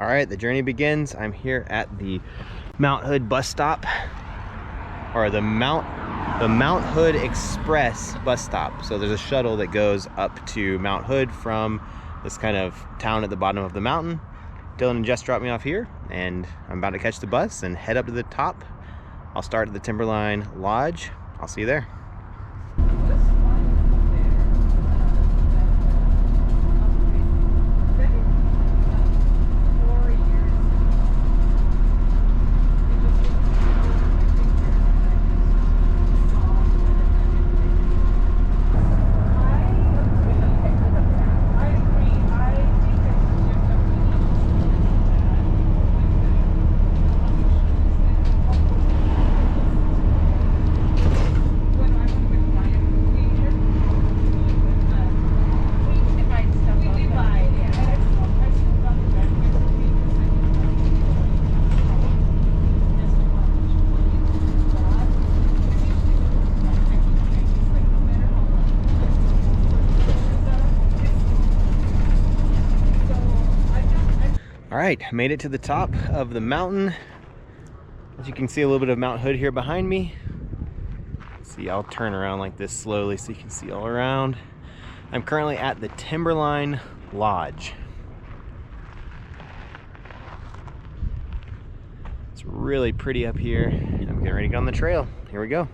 All right, the journey begins. I'm here at the Mount Hood bus stop, or the Mount Hood Express bus stop. So there's a shuttle that goes up to Mount Hood from this kind of town at the bottom of the mountain. Dylan and Jess dropped me off here, and I'm about to catch the bus and head up to the top. I'll start at the Timberline Lodge. I'll see you there. All right, made it to the top of the mountain. As you can see, a little bit of Mount Hood here behind me. See, I'll turn around like this slowly so you can see all around. I'm currently at the Timberline Lodge. It's really pretty up here. I'm getting ready to get on the trail. Here we go.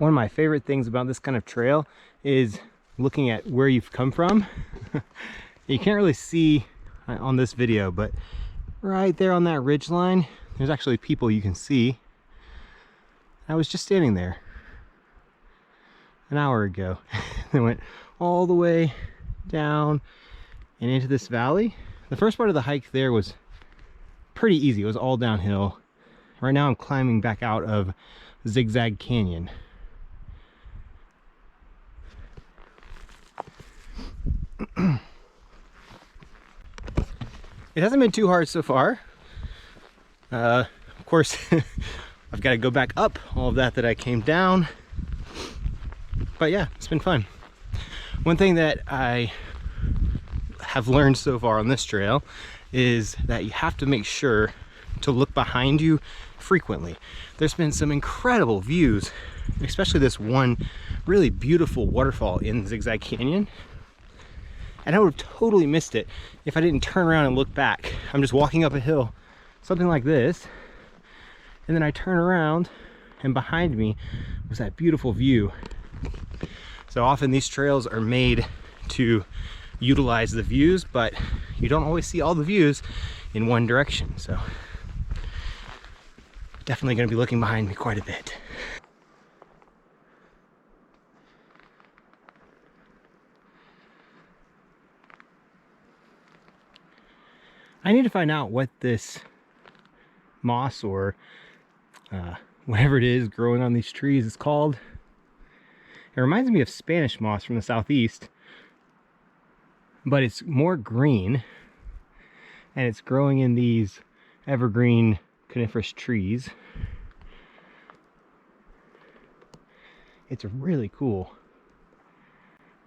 One of my favorite things about this kind of trail is looking at where you've come from. You can't really see on this video, but right there on that ridge line, there's actually people you can see. I was just standing there an hour ago. They went all the way down and into this valley. The first part of the hike there was pretty easy. It was all downhill. Right now I'm climbing back out of Zigzag Canyon. It hasn't been too hard so far. Of course, I've got to go back up all of that I came down. But yeah, it's been fun. One thing that I have learned so far on this trail is that you have to make sure to look behind you frequently. There's been some incredible views, especially this one really beautiful waterfall in Zigzag Canyon. And I would have totally missed it if I didn't turn around and look back. I'm just walking up a hill, something like this, and then I turn around and behind me was that beautiful view. So often these trails are made to utilize the views, but you don't always see all the views in one direction. So definitely going to be looking behind me quite a bit. I need to find out what this moss or whatever it is growing on these trees is called. It reminds me of Spanish moss from the southeast, but it's more green and it's growing in these evergreen coniferous trees. It's really cool,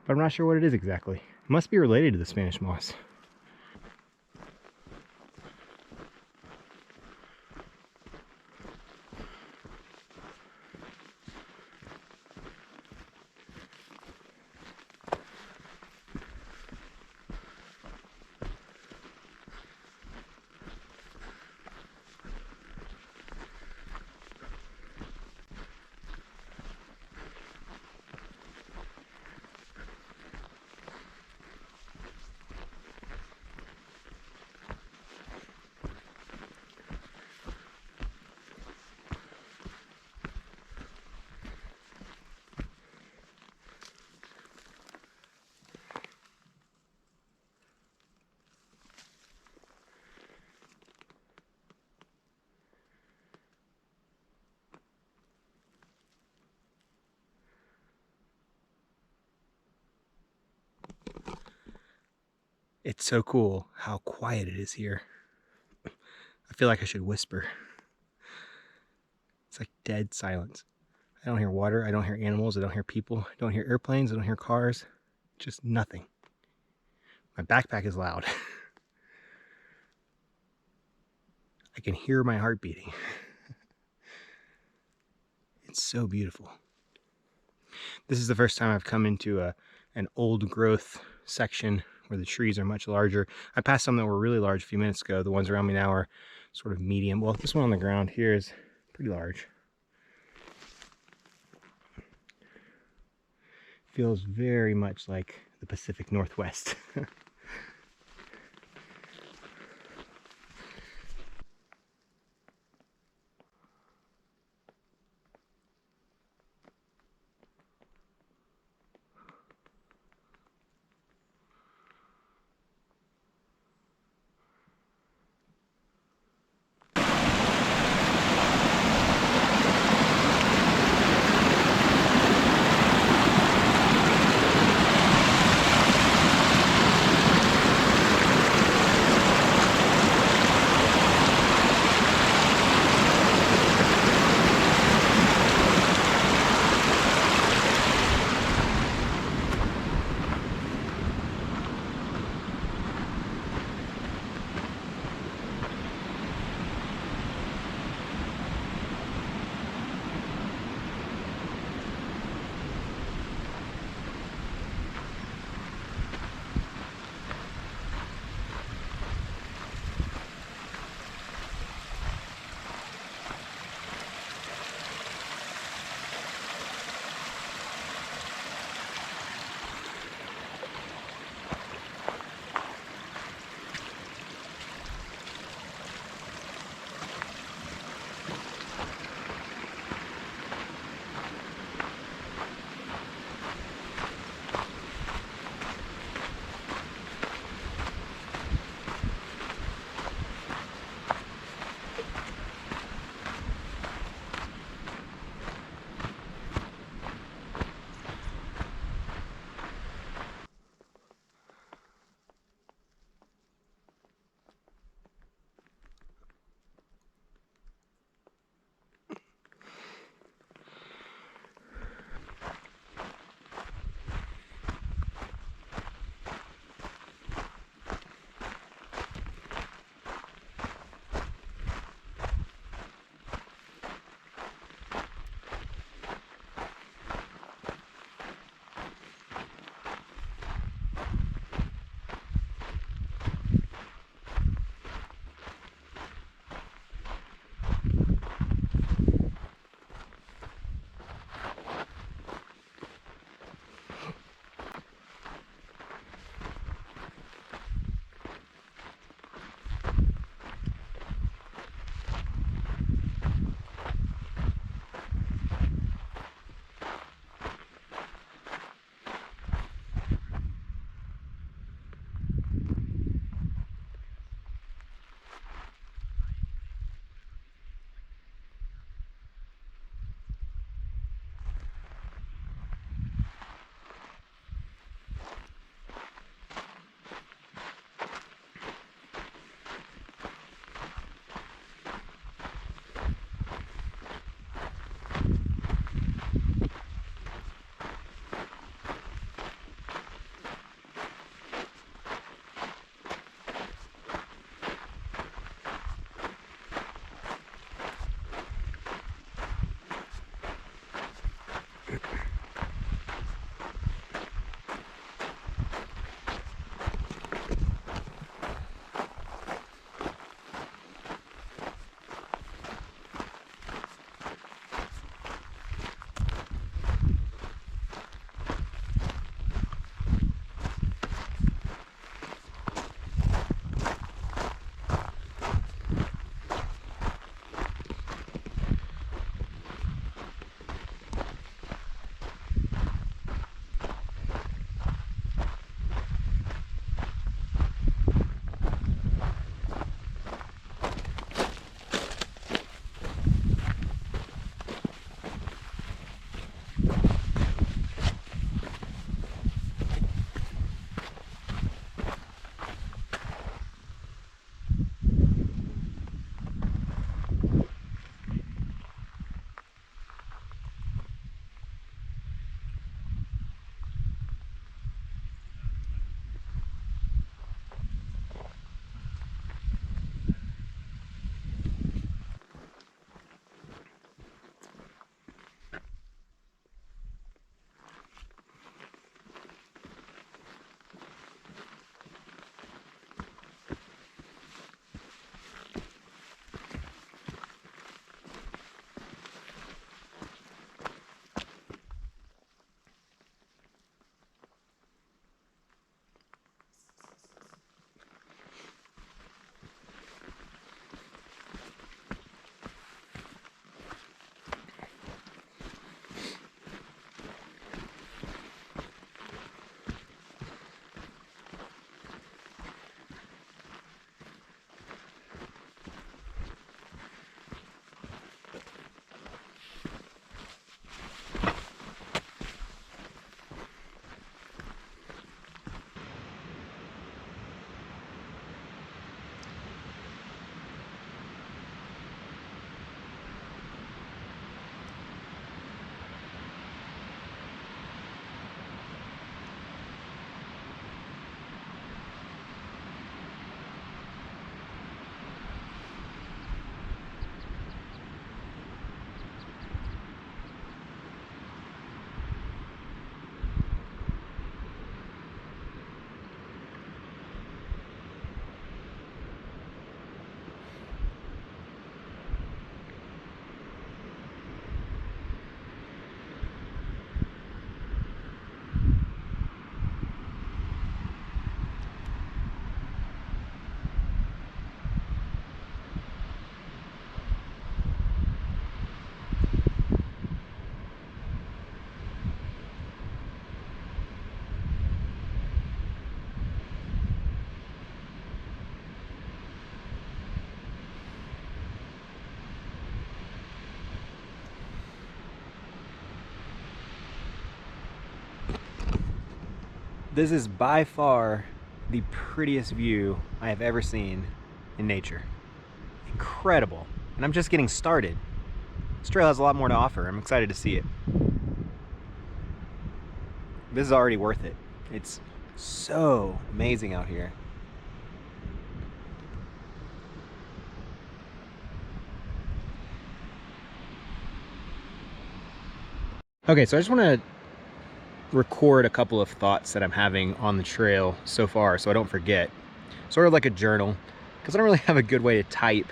but I'm not sure what it is exactly. It must be related to the Spanish moss. It's so cool how quiet it is here. I feel like I should whisper. It's like dead silence. I don't hear water, I don't hear animals, I don't hear people, I don't hear airplanes, I don't hear cars. Just nothing. My backpack is loud. I can hear my heart beating. It's so beautiful. This is the first time I've come into an old growth section where the trees are much larger. I passed some that were really large a few minutes ago. The ones around me now are sort of medium. Well, this one on the ground here is pretty large. Feels very much like the Pacific Northwest. This is by far the prettiest view I have ever seen in nature. Incredible. And I'm just getting started. This trail has a lot more to offer. I'm excited to see it. This is already worth it. It's so amazing out here. Okay, so I just want to record a couple of thoughts that I'm having on the trail so far so I don't forget. Sort of like a journal, because I don't really have a good way to type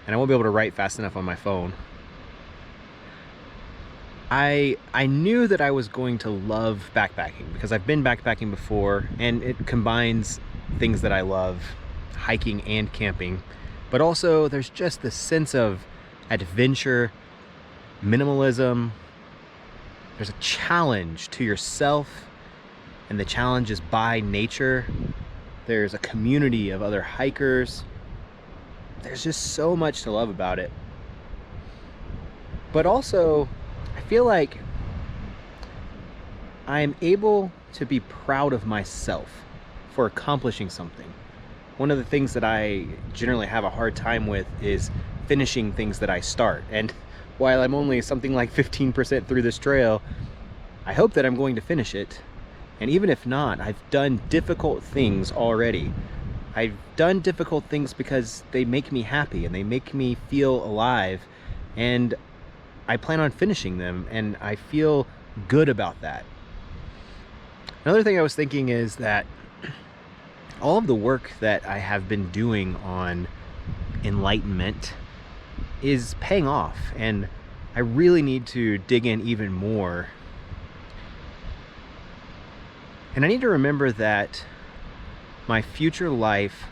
and I won't be able to write fast enough on my phone. I knew that I was going to love backpacking because I've been backpacking before and it combines things that I love, hiking and camping, but also there's just this sense of adventure, minimalism. There's a challenge to yourself, and the challenge is by nature. There's a community of other hikers. There's just so much to love about it. But also, I feel like I'm able to be proud of myself for accomplishing something. One of the things that I generally have a hard time with is finishing things that I start. And while I'm only something like 15% through this trail, I hope that I'm going to finish it. And even if not, I've done difficult things already. I've done difficult things because they make me happy and they make me feel alive. And I plan on finishing them, and I feel good about that. Another thing I was thinking is that all of the work that I have been doing on enlightenment is paying off, and I really need to dig in even more. And I need to remember that my future life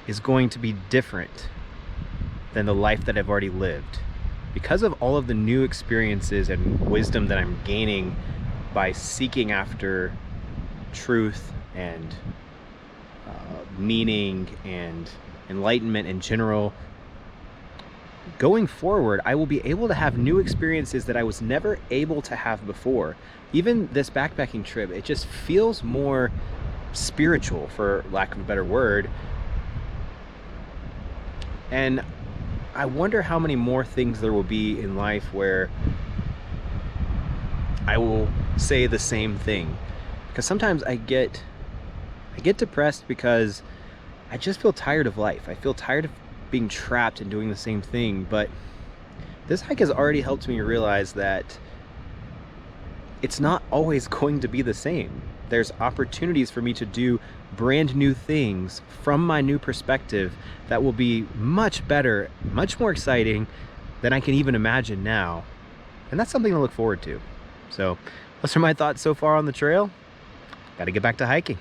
is going to be different than the life that I've already lived. Because of all of the new experiences and wisdom that I'm gaining by seeking after truth and meaning and enlightenment in general, going forward, I will be able to have new experiences that I was never able to have before. Even this backpacking trip, it just feels more spiritual, for lack of a better word. And I wonder how many more things there will be in life where I will say the same thing. Because sometimes I get depressed because I just feel tired of life. I feel tired of being trapped and doing the same thing. But this hike has already helped me realize that it's not always going to be the same. There's opportunities for me to do brand new things from my new perspective that will be much better, much more exciting than I can even imagine now. And that's something to look forward to. So those are my thoughts so far on the trail. Got to get back to hiking.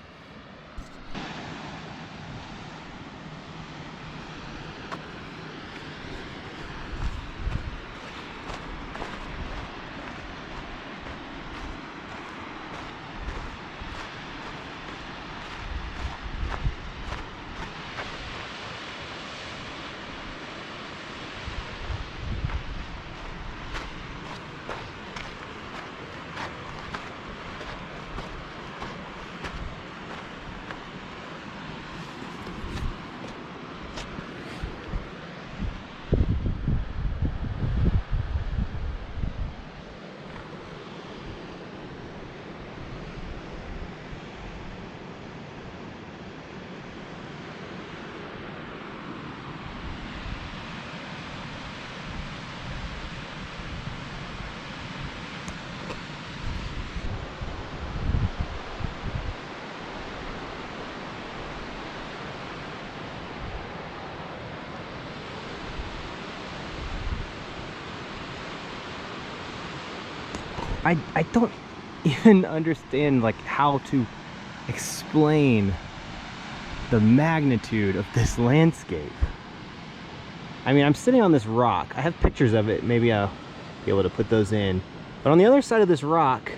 I don't even understand like how to explain the magnitude of this landscape. I mean, I'm sitting on this rock. I have pictures of it. Maybe I'll be able to put those in. But on the other side of this rock,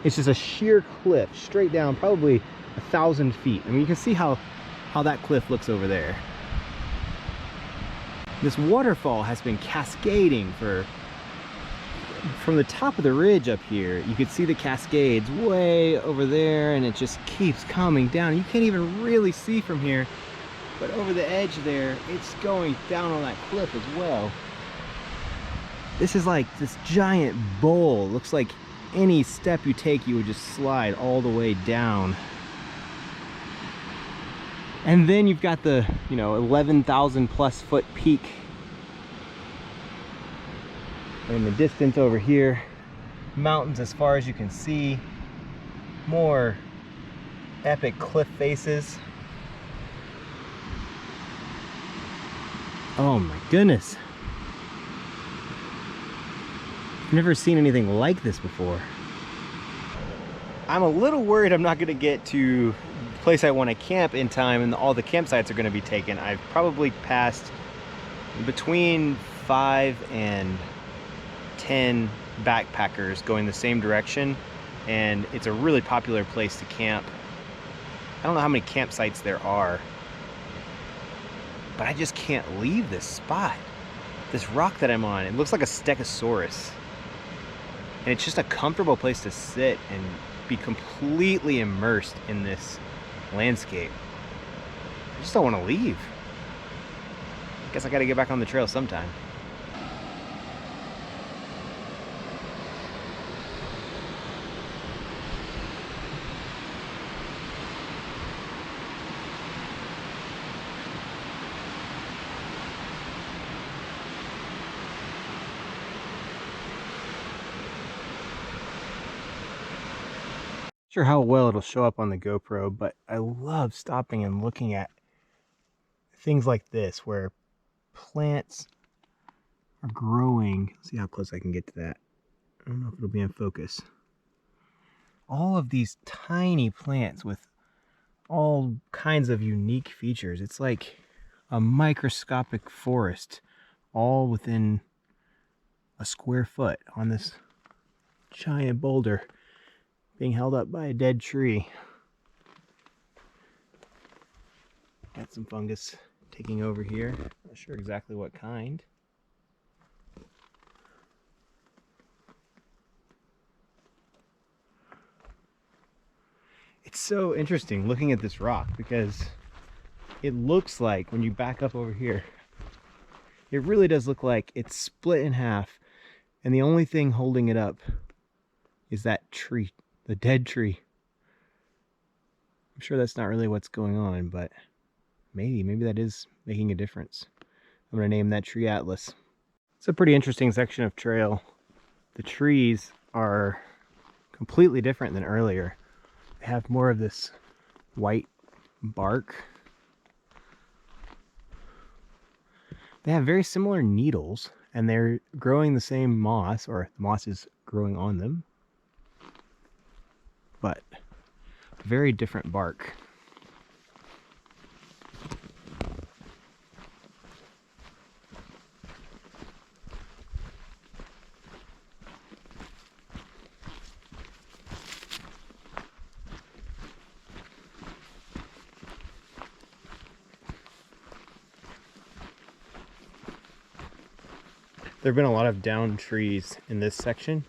it's just a sheer cliff straight down, probably 1,000 feet. I mean, you can see how that cliff looks over there. This waterfall has been cascading for from the top of the ridge up here, you could see the Cascades way over there, and it just keeps coming down. You can't even really see from here, but over the edge there, it's going down on that cliff as well. This is like this giant bowl. Looks like any step you take, you would just slide all the way down. And then you've got the, 11,000 plus foot peak. In the distance over here, mountains as far as you can see, more epic cliff faces. Oh my goodness. I've never seen anything like this before. I'm a little worried I'm not gonna get to the place I want to camp in time and all the campsites are gonna be taken. I've probably passed between 5 and 10 backpackers going the same direction, and it's a really popular place to camp. I don't know how many campsites there are, but I just can't leave this spot. This rock that I'm on, it looks like a stegosaurus, and it's just a comfortable place to sit and be completely immersed in this landscape. I just don't want to leave. I guess I gotta get back on the trail sometime. Sure how well it'll show up on the GoPro, but I love stopping and looking at things like this where plants are growing. Let's see how close I can get to that. I don't know if it'll be in focus. All of these tiny plants with all kinds of unique features. It's like a microscopic forest all within a square foot on this giant boulder being held up by a dead tree. Got some fungus taking over here. Not sure exactly what kind. It's so interesting looking at this rock because it looks like, when you back up over here, it really does look like it's split in half, and the only thing holding it up is that tree, the dead tree. I'm sure that's not really what's going on, but maybe that is making a difference. I'm gonna name that tree Atlas. It's a pretty interesting section of trail. The trees are completely different than earlier. They have more of this white bark. They have very similar needles, and they're growing the same moss, or the moss is growing on them, but very different bark. There have been a lot of downed trees in this section.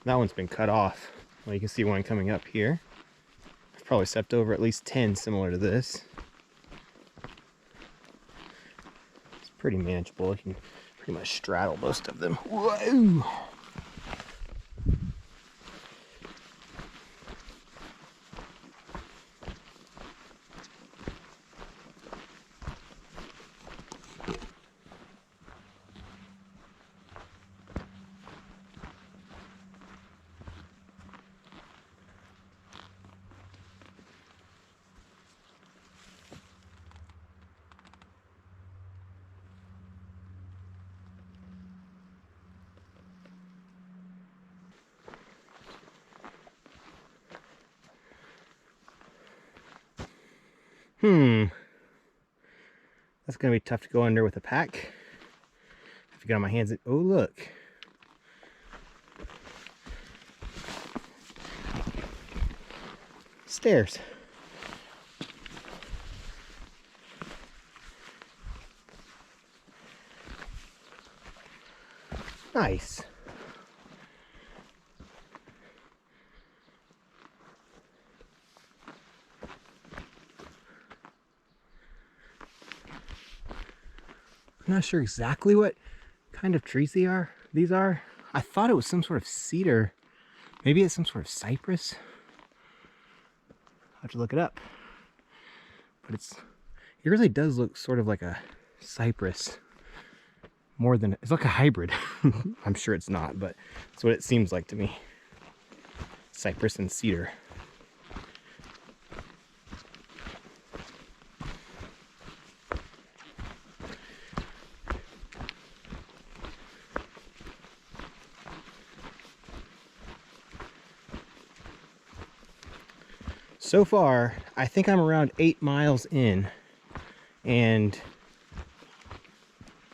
That one's been cut off. Well, you can see one coming up here. I've probably stepped over at least 10 similar to this. It's pretty manageable. You can pretty much straddle most of them. Whoa! That's gonna be tough to go under with a pack. If you get on my hands, oh look. Stairs. Nice. I'm not sure exactly what kind of trees these are. I thought it was some sort of cedar. Maybe it's some sort of cypress. I'll have to look it up. But it really does look sort of like a cypress. More than, it's like a hybrid. I'm sure it's not, but that's what it seems like to me. Cypress and cedar. So far, I think I'm around 8 miles in, and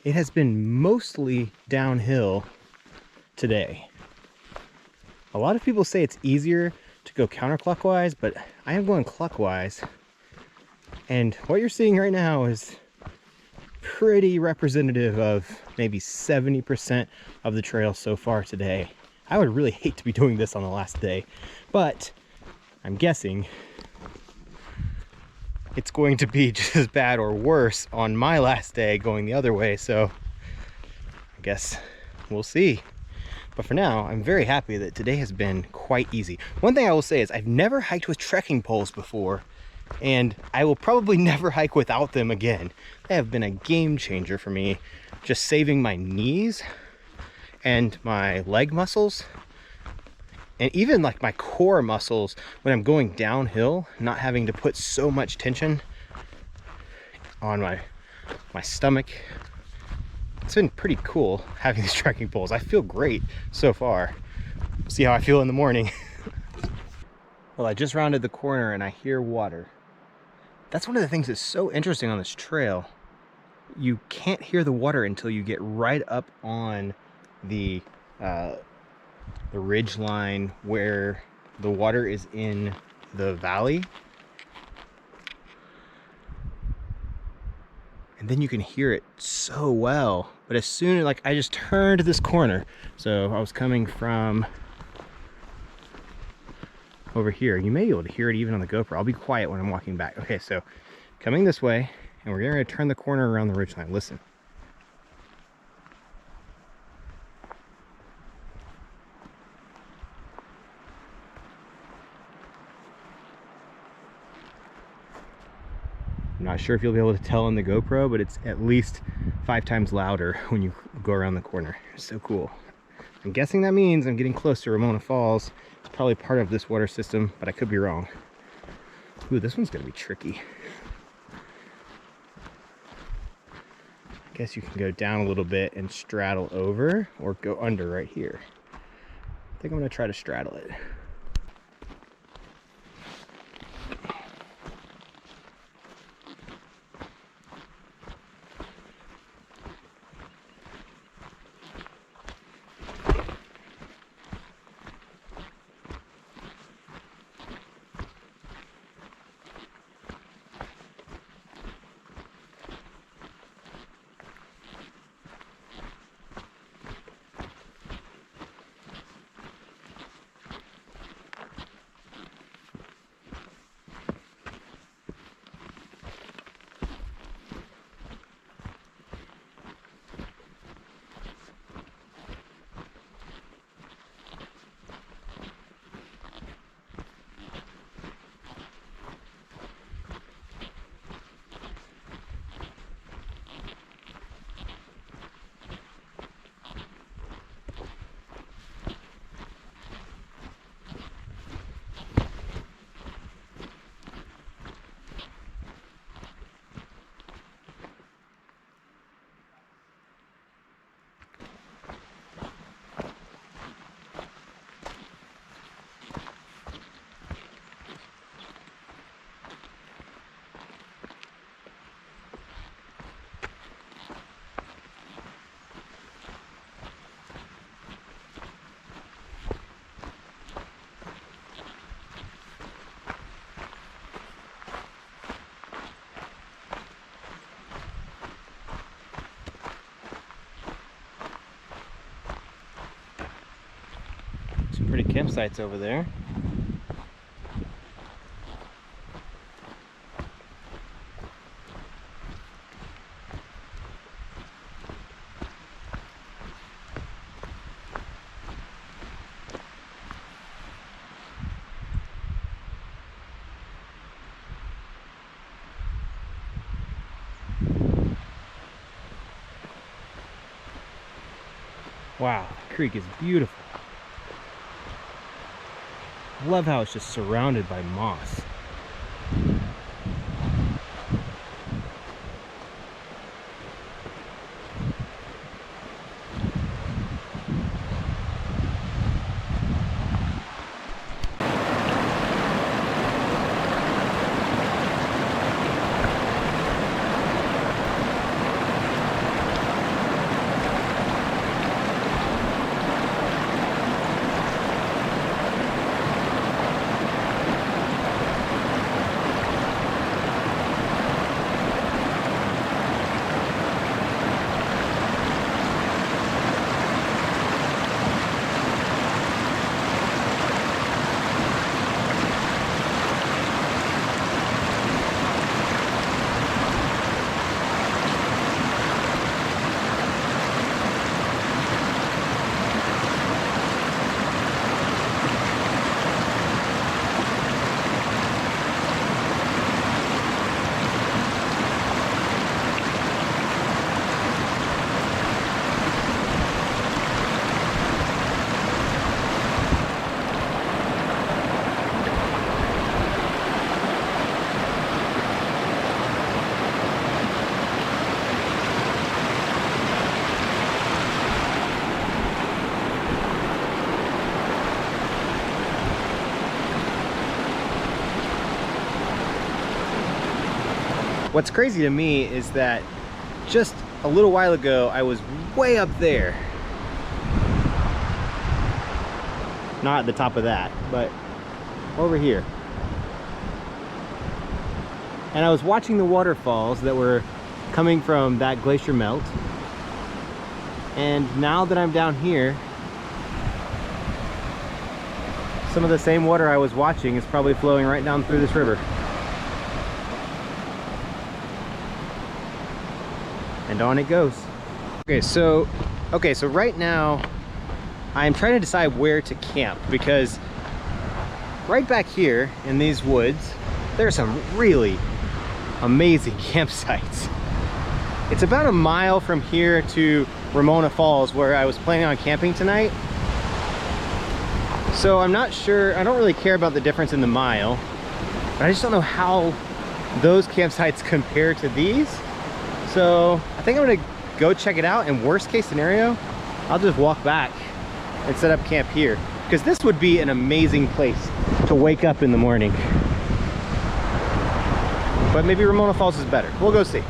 it has been mostly downhill today. A lot of people say it's easier to go counterclockwise, but I am going clockwise. And what you're seeing right now is pretty representative of maybe 70% of the trail so far today. I would really hate to be doing this on the last day, but I'm guessing it's going to be just as bad or worse on my last day going the other way, so I guess we'll see. But for now, I'm very happy that today has been quite easy. One thing I will say is I've never hiked with trekking poles before, and I will probably never hike without them again. They have been a game changer for me, just saving my knees and my leg muscles, and even like my core muscles when I'm going downhill, not having to put so much tension on my stomach. It's been pretty cool having these trekking poles. I feel great so far. See how I feel in the morning. Well, I just rounded the corner and I hear water. That's one of the things that's so interesting on this trail. You can't hear the water until you get right up on the ridge line where the water is in the valley. And then you can hear it so well. But as soon as, like, I just turned this corner, so I was coming from over here. You may be able to hear it even on the GoPro. I'll be quiet when I'm walking back. Okay, so coming this way, and we're going to turn the corner around the ridgeline. Listen. I'm not sure if you'll be able to tell on the GoPro, but it's at least 5 times louder when you go around the corner. It's so cool. I'm guessing that means I'm getting close to Ramona Falls. It's probably part of this water system, but I could be wrong. Ooh, this one's gonna be tricky. I guess you can go down a little bit and straddle over, or go under right here. I think I'm gonna try to straddle it. Some pretty campsites over there. Wow, the creek is beautiful. I love how it's just surrounded by moss. What's crazy to me is that just a little while ago, I was way up there. Not at the top of that, but over here. And I was watching the waterfalls that were coming from that glacier melt. And now that I'm down here, some of the same water I was watching is probably flowing right down through this river. And on it goes. Okay, so right now I'm trying to decide where to camp, because right back here in these woods there are some really amazing campsites. It's about a mile from here to Ramona Falls, where I was planning on camping tonight. So I'm not sure, I don't really care about the difference in the mile, but I just don't know how those campsites compare to these. So I think I'm gonna go check it out, and worst case scenario, I'll just walk back and set up camp here, because this would be an amazing place to wake up in the morning. But maybe Ramona Falls is better. We'll go see.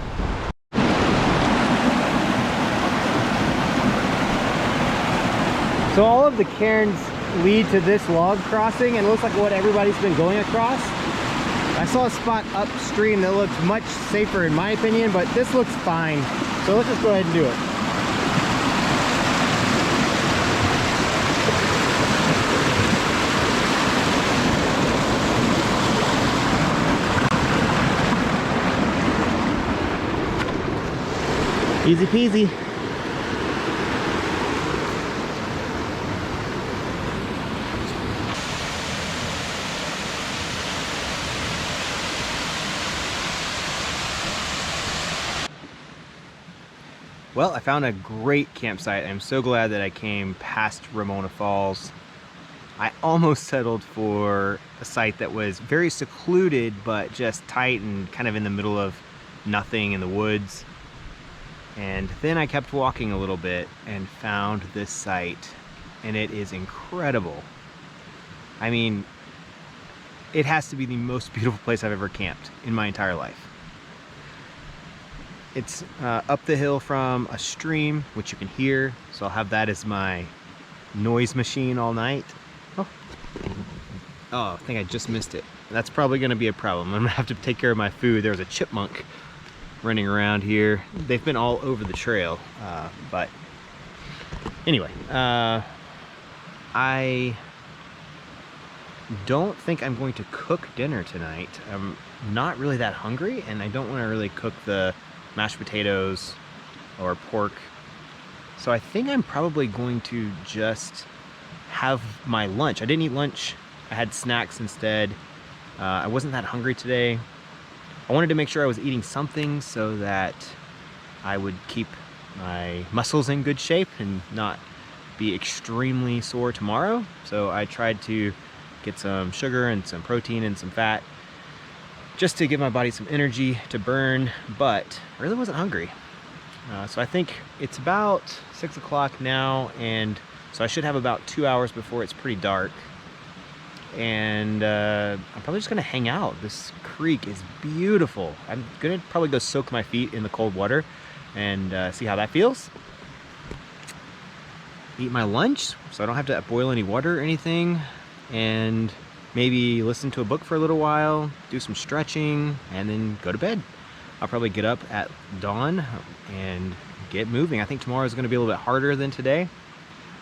So all of the cairns lead to this log crossing, and it looks like what everybody's been going across. I saw a spot upstream that looks much safer in my opinion, but this looks fine. So let's just go ahead and do it. Easy peasy. Well, I found a great campsite. I'm so glad that I came past Ramona Falls. I almost settled for a site that was very secluded, but just tight and kind of in the middle of nothing in the woods. And then I kept walking a little bit and found this site, and it is incredible. I mean, it has to be the most beautiful place I've ever camped in my entire life. It's up the hill from a stream, which you can hear, so I'll have that as my noise machine all night. Oh, I think I just missed it. That's probably gonna be a problem. I'm gonna have to take care of my food. There was a chipmunk running around here. They've been all over the trail, but anyway, I don't think I'm going to cook dinner tonight. I'm not really that hungry, and I don't want to really cook the mashed potatoes or pork. So I think I'm probably going to just have my lunch. I didn't eat lunch. I had snacks instead. I wasn't that hungry today. I wanted to make sure I was eating something so that I would keep my muscles in good shape and not be extremely sore tomorrow. So I tried to get some sugar and some protein and some fat just to give my body some energy to burn, but I really wasn't hungry. So I think it's about 6 o'clock now, and so I should have about 2 hours before it's pretty dark. And I'm probably just gonna hang out. This creek is beautiful. I'm gonna probably go soak my feet in the cold water and see how that feels. Eat my lunch so I don't have to boil any water or anything, and maybe listen to a book for a little while, do some stretching, and then go to bed. I'll probably get up at dawn and get moving. I think tomorrow is going to be a little bit harder than today,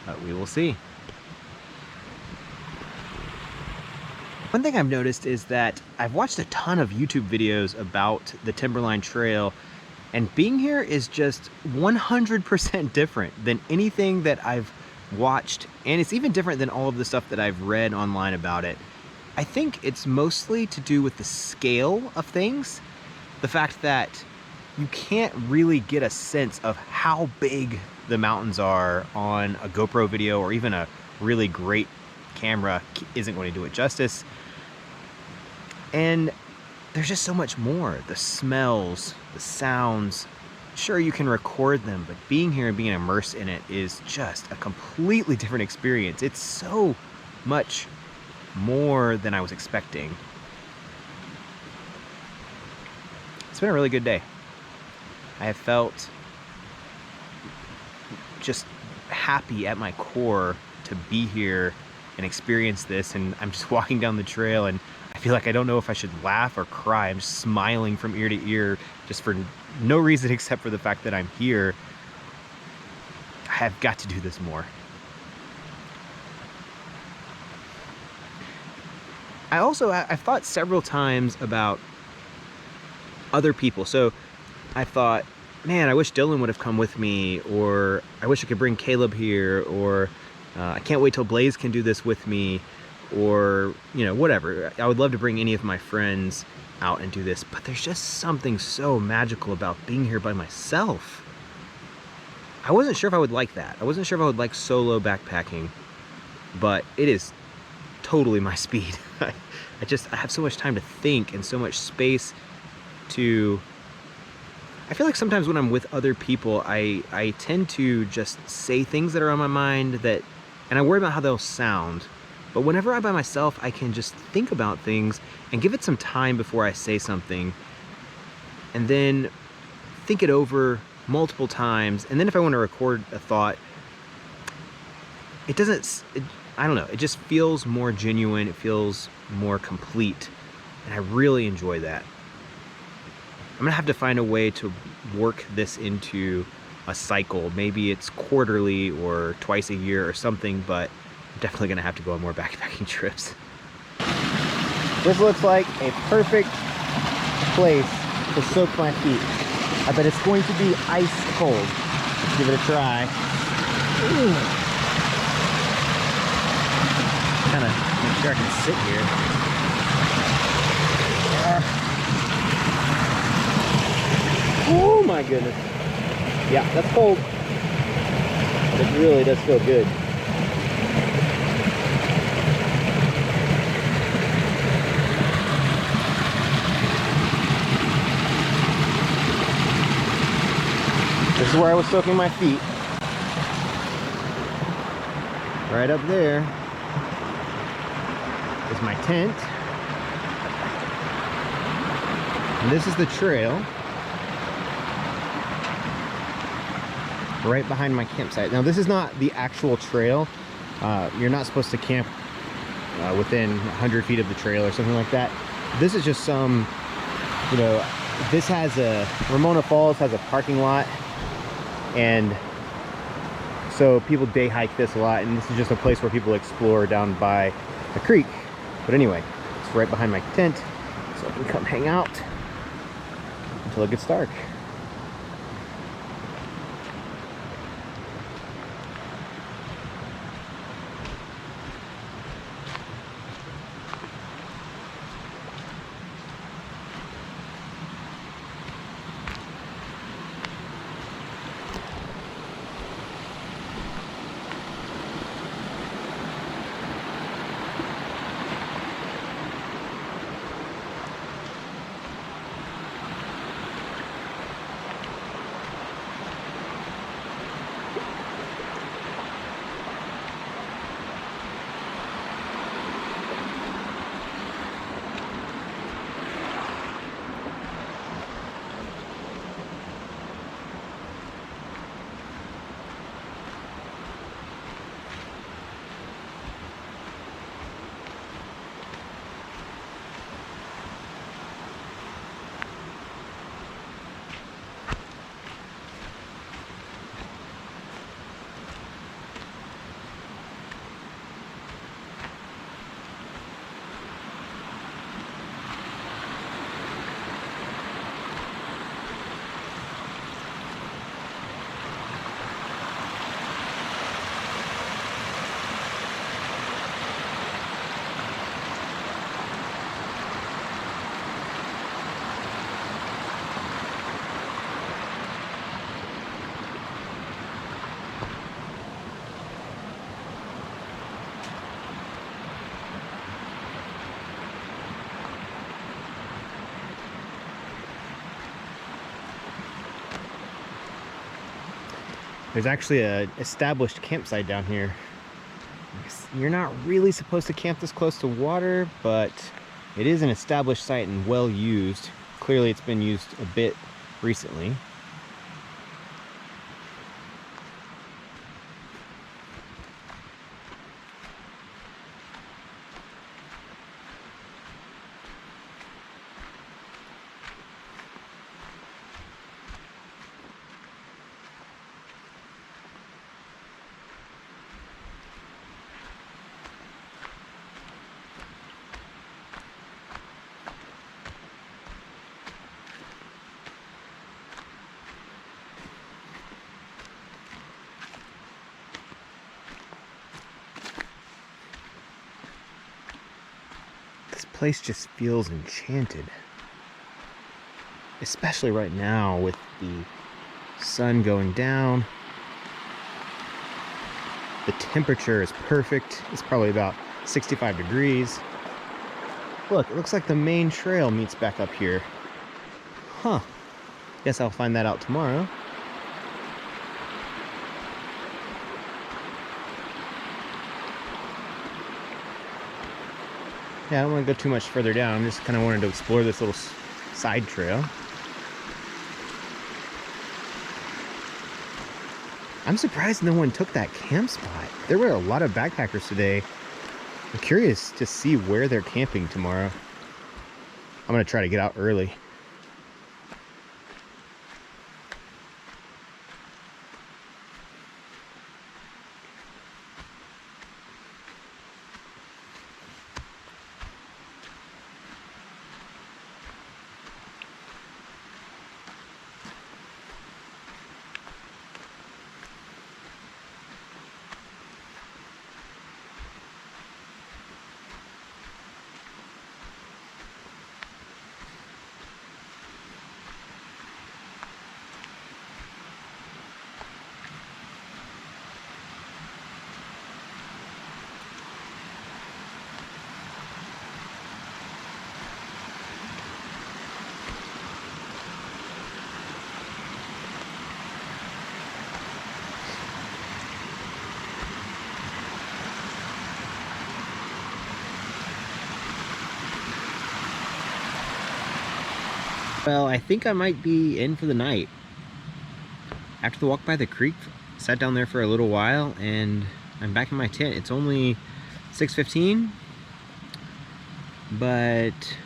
but we will see. One thing I've noticed is that I've watched a ton of YouTube videos about the Timberline Trail, and being here is just 100% different than anything that I've watched, and it's even different than all of the stuff that I've read online about it. I think it's mostly to do with the scale of things. The fact that you can't really get a sense of how big the mountains are on a GoPro video, or even a really great camera isn't going to do it justice. And there's just so much more. The smells, the sounds, sure, you can record them, but being here and being immersed in it is just a completely different experience. It's so much more than I was expecting. It's been a really good day. I have felt just happy at my core to be here and experience this, and I'm just walking down the trail and I feel like I don't know if I should laugh or cry. I'm just smiling from ear to ear just for no reason except for the fact that I'm here. I have got to do this more. I've thought several times about other people. So I thought, man, I wish Dylan would have come with me, or I wish I could bring Caleb here, or I can't wait till Blaze can do this with me, or, you know, whatever. I would love to bring any of my friends out and do this, but there's just something so magical about being here by myself. I wasn't sure if I would like that. I wasn't sure if I would like solo backpacking, but it is totally my speed. I have so much time to think and so much space to... I feel like sometimes when I'm with other people, I tend to just say things that are on my mind that, and I worry about how they'll sound. But whenever I'm by myself, I can just think about things and give it some time before I say something, and then think it over multiple times. And then if I want to record a thought, I don't know, it just feels more genuine, it feels more complete, and I really enjoy that. I'm gonna have to find a way to work this into a cycle. Maybe it's quarterly or twice a year or something, but I'm definitely gonna have to go on more backpacking trips. This looks like a perfect place to soak my feet. I bet it's going to be ice cold. Let's give it a try. Kind of make sure I can sit here. Oh my goodness. Yeah, that's cold. But it really does feel good. This is where I was soaking my feet. Right up there is my tent. And this is the trail right behind my campsite. Now, this is not the actual trail. You're not supposed to camp within 100 feet of the trail or something like that. This is just some, you know, this has Ramona Falls has a parking lot, and so people day hike this a lot, and this is just a place where people explore down by the creek. But anyway, it's right behind my tent, so I can come hang out until it gets dark. There's actually an established campsite down here. You're not really supposed to camp this close to water, but it is an established site and well used. Clearly it's been used a bit recently. This place just feels enchanted. Especially right now with the sun going down. The temperature is perfect. It's probably about 65 degrees. Look, it looks like the main trail meets back up here. Huh. Guess I'll find that out tomorrow. Yeah, I don't want to go too much further down. I'm just kind of wanted to explore this little side trail. I'm surprised no one took that camp spot. There were a lot of backpackers today. I'm curious to see where they're camping tomorrow. I'm gonna try to get out early. Well, I think I might be in for the night. After the walk by the creek, sat down there for a little while and I'm back in my tent. It's only 6:15, but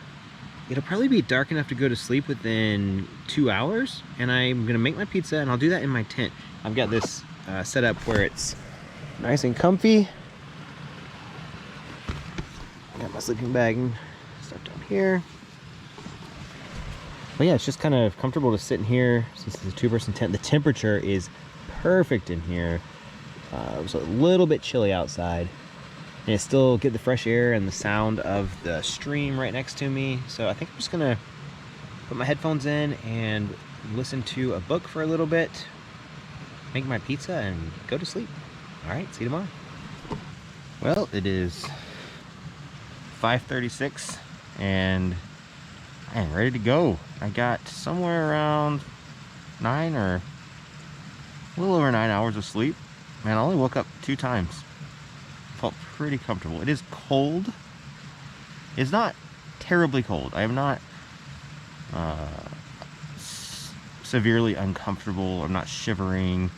it'll probably be dark enough to go to sleep within 2 hours, and I'm gonna make my pizza and I'll do that in my tent. I've got this set up where it's nice and comfy. Got my sleeping bag and stuff down here. But yeah, it's just kind of comfortable to sit in here since it's a two-person tent. The temperature is perfect in here. It was a little bit chilly outside, and I still get the fresh air and the sound of the stream right next to me. So I think I'm just gonna put my headphones in and listen to a book for a little bit, make my pizza, and go to sleep. All right, see you tomorrow. Well, it is 5:36 and I'm ready to go. I got somewhere around 9 or a little over 9 hours of sleep, and I only woke up 2 times. Felt pretty comfortable. It is cold. It's not terribly cold. I am not severely uncomfortable. I'm not shivering.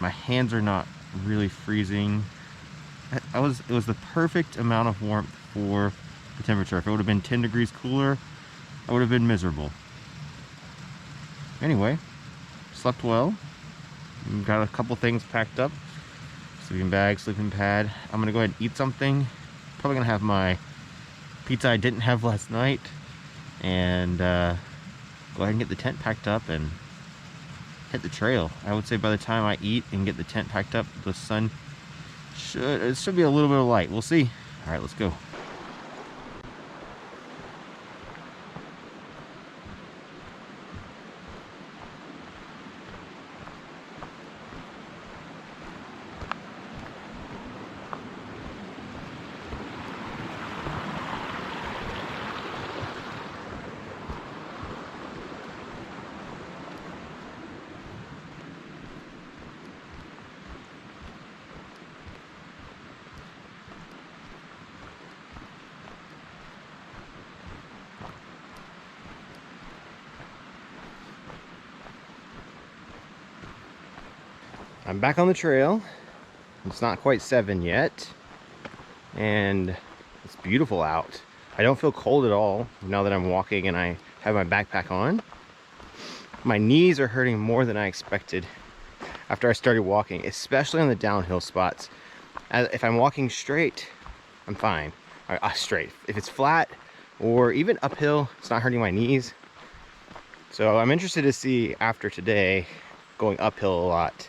My hands are not really freezing. It was the perfect amount of warmth for the temperature. If it would have been 10 degrees cooler, I would have been miserable. Anyway, slept well. Got a couple things packed up. Sleeping bag, sleeping pad. I'm gonna go ahead and eat something. Probably gonna have my pizza I didn't have last night, and go ahead and get the tent packed up and hit the trail. I would say by the time I eat and get the tent packed up, the sun should be a little bit of light. We'll see. All right, let's go. I'm back on the trail. It's not quite 7 yet, and it's beautiful out. I don't feel cold at all now that I'm walking and I have my backpack on. My knees are hurting more than I expected after I started walking, especially on the downhill spots. If I'm walking straight, I'm fine. Straight. If it's flat or even uphill, it's not hurting my knees. So I'm interested to see after today, going uphill a lot,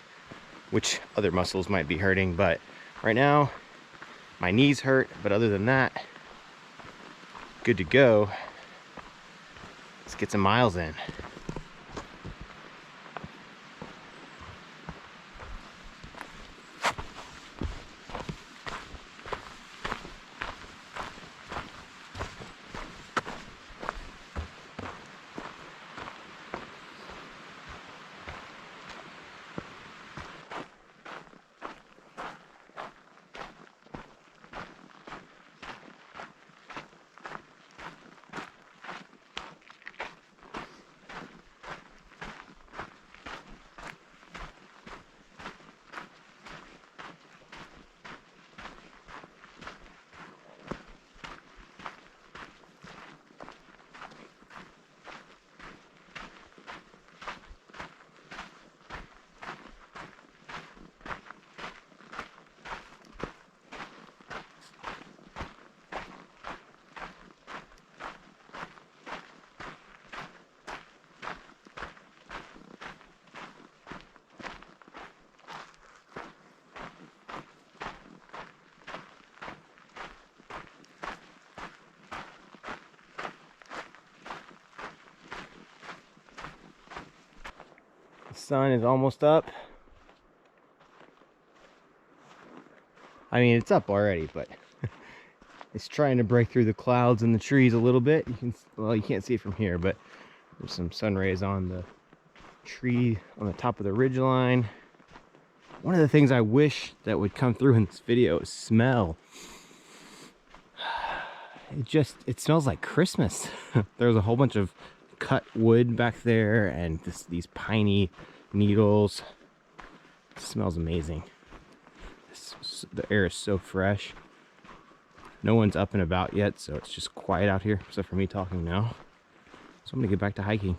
which other muscles might be hurting. But right now, my knees hurt, but other than that, good to go. Let's get some miles in. The sun is almost up. I mean, it's up already, but it's trying to break through the clouds and the trees a little bit. Well, you can't see it from here, but there's some sun rays on the tree on the top of the ridge line. One of the things I wish that would come through in this video is smell. It smells like Christmas. There's a whole bunch of cut wood back there and these piney needles. It smells amazing. The air is so fresh. No one's up and about yet, so it's just quiet out here, except for me talking now. So I'm gonna get back to hiking.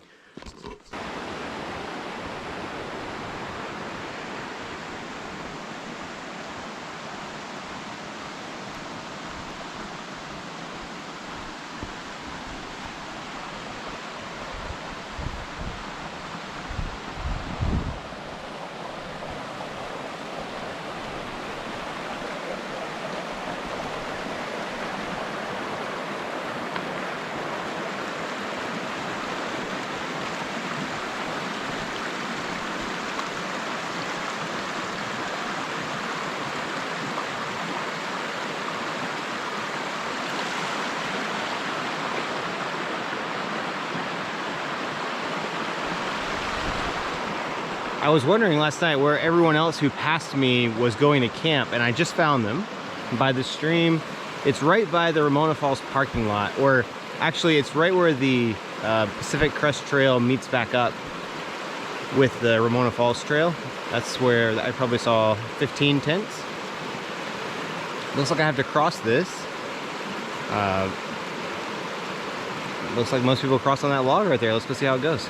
I was wondering last night where everyone else who passed me was going to camp, and I just found them by the stream. It's right by the Ramona Falls parking lot, or actually it's right where the Pacific Crest Trail meets back up with the Ramona Falls Trail. That's where I probably saw 15 tents. Looks like I have to cross this. Looks like most people cross on that log right there. Let's go see how it goes.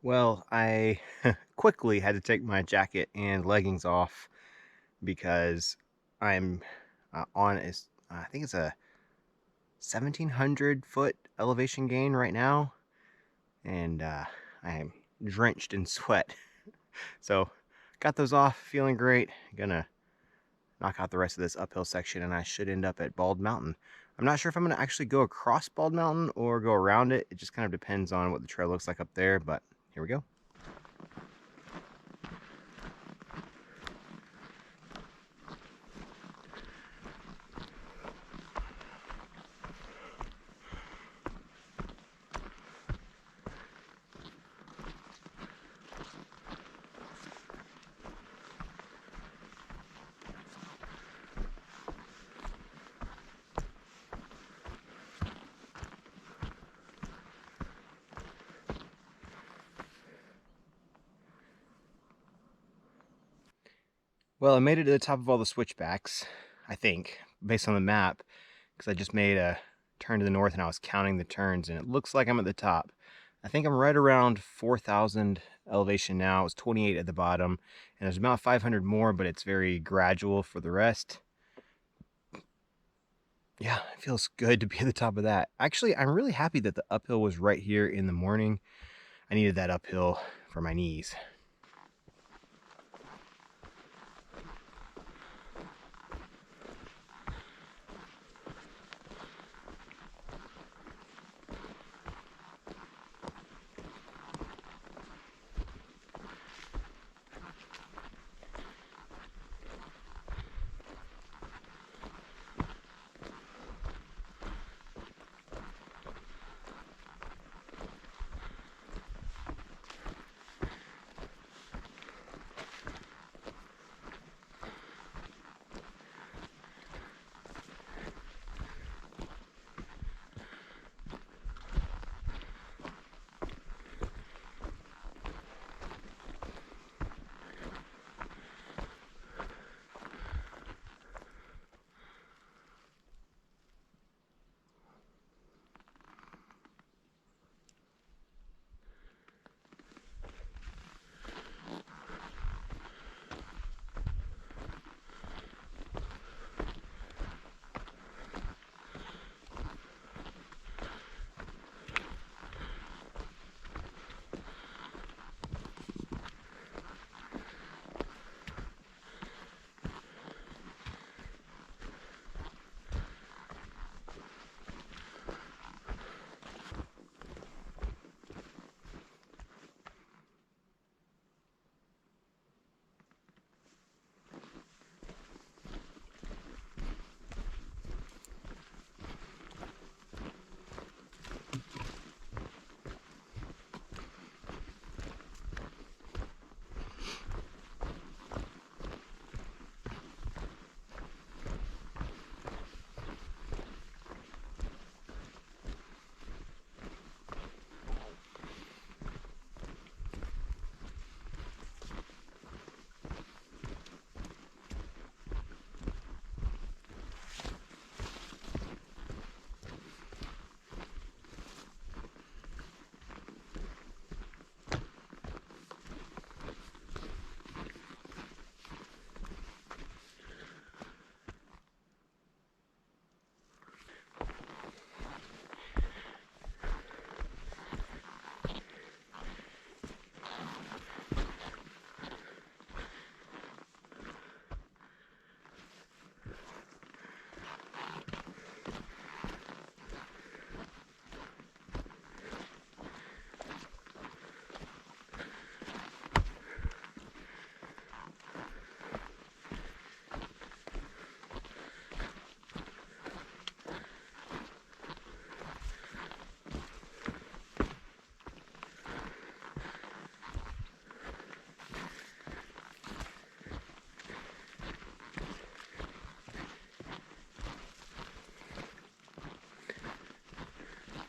Well, I quickly had to take my jacket and leggings off because I'm on I think it's a 1,700-foot elevation gain right now, and I'm drenched in sweat. So got those off, feeling great. Gonna knock out the rest of this uphill section, and I should end up at Bald Mountain. I'm not sure if I'm gonna actually go across Bald Mountain or go around it. It just kind of depends on what the trail looks like up there, but here we go. Well, I made it to the top of all the switchbacks, I think, based on the map, because I just made a turn to the north and I was counting the turns, and it looks like I'm at the top. I think I'm right around 4,000 elevation now. It was 28 at the bottom, and there's about 500 more, but it's very gradual for the rest. Yeah, it feels good to be at the top of that. Actually, I'm really happy that the uphill was right here in the morning. I needed that uphill for my knees.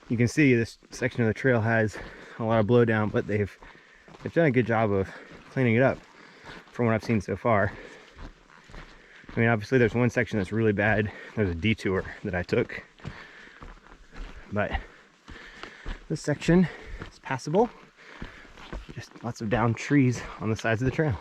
You can see this section of the trail has a lot of blowdown, but they've done a good job of cleaning it up from what I've seen so far. I mean, obviously there's one section that's really bad. There's a detour that I took, but this section is passable. Lots of downed trees on the sides of the trail.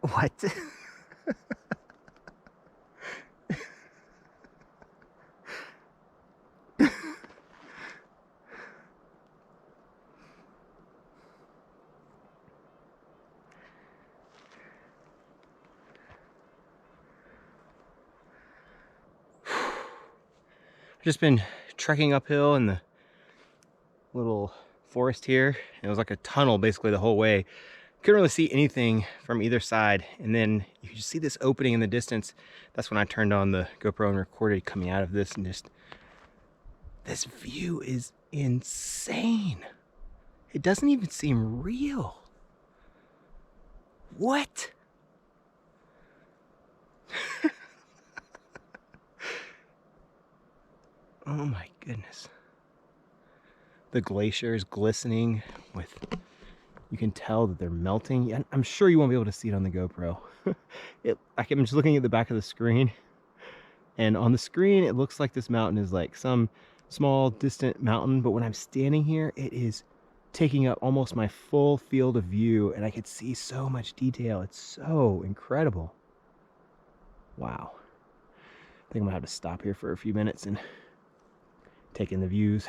What? Just been trekking uphill in the little forest here. It was like a tunnel basically the whole way. Couldn't really see anything from either side. And then you could see this opening in the distance. That's when I turned on the GoPro and recorded coming out of this, and just, this view is insane. It doesn't even seem real. What? Oh my goodness. The glacier is glistening with, you can tell that they're melting. I'm sure you won't be able to see it on the GoPro. I'm just looking at the back of the screen, and on the screen it looks like this mountain is like some small distant mountain, but when I'm standing here, it is taking up almost my full field of view, and I could see so much detail. It's so incredible. Wow. I think I'm gonna have to stop here for a few minutes and take in the views.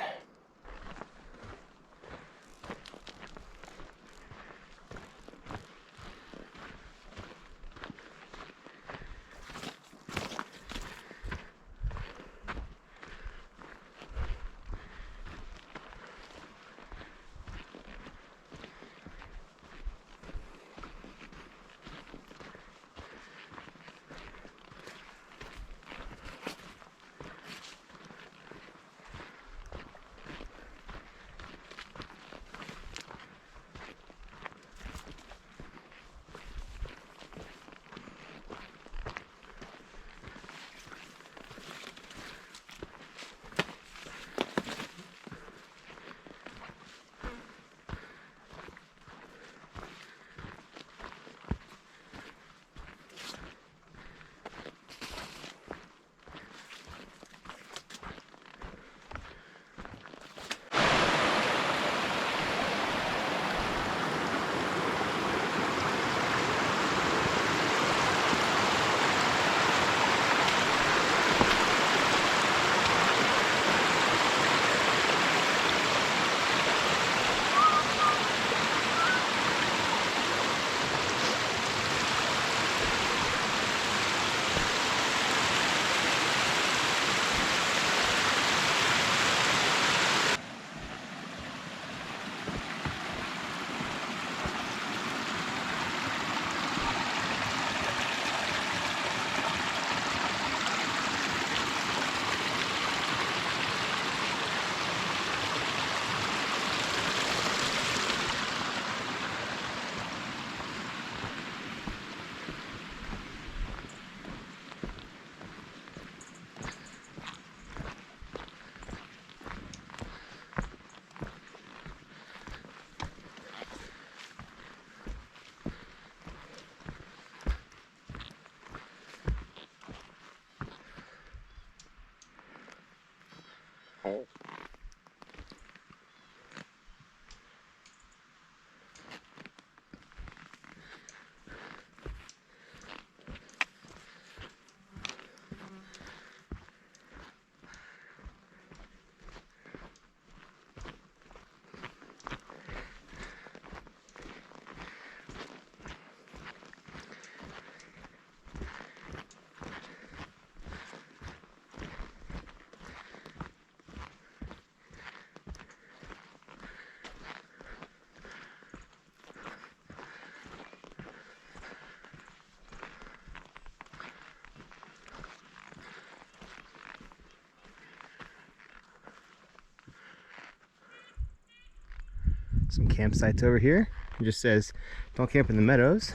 Some campsites over here. It just says, don't camp in the meadows.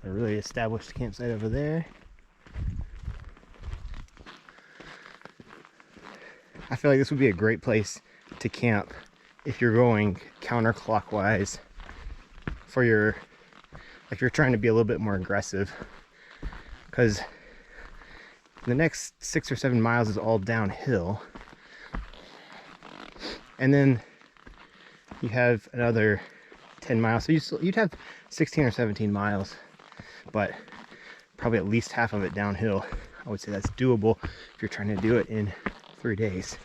A really established campsite over there. I feel like this would be a great place to camp if you're going counterclockwise for your, if you're trying to be a little bit more aggressive, because the next 6 or 7 miles is all downhill, and then you have another 10 miles, so you'd have 16 or 17 miles, but probably at least half of it downhill. I would say that's doable if you're trying to do it in 3 days.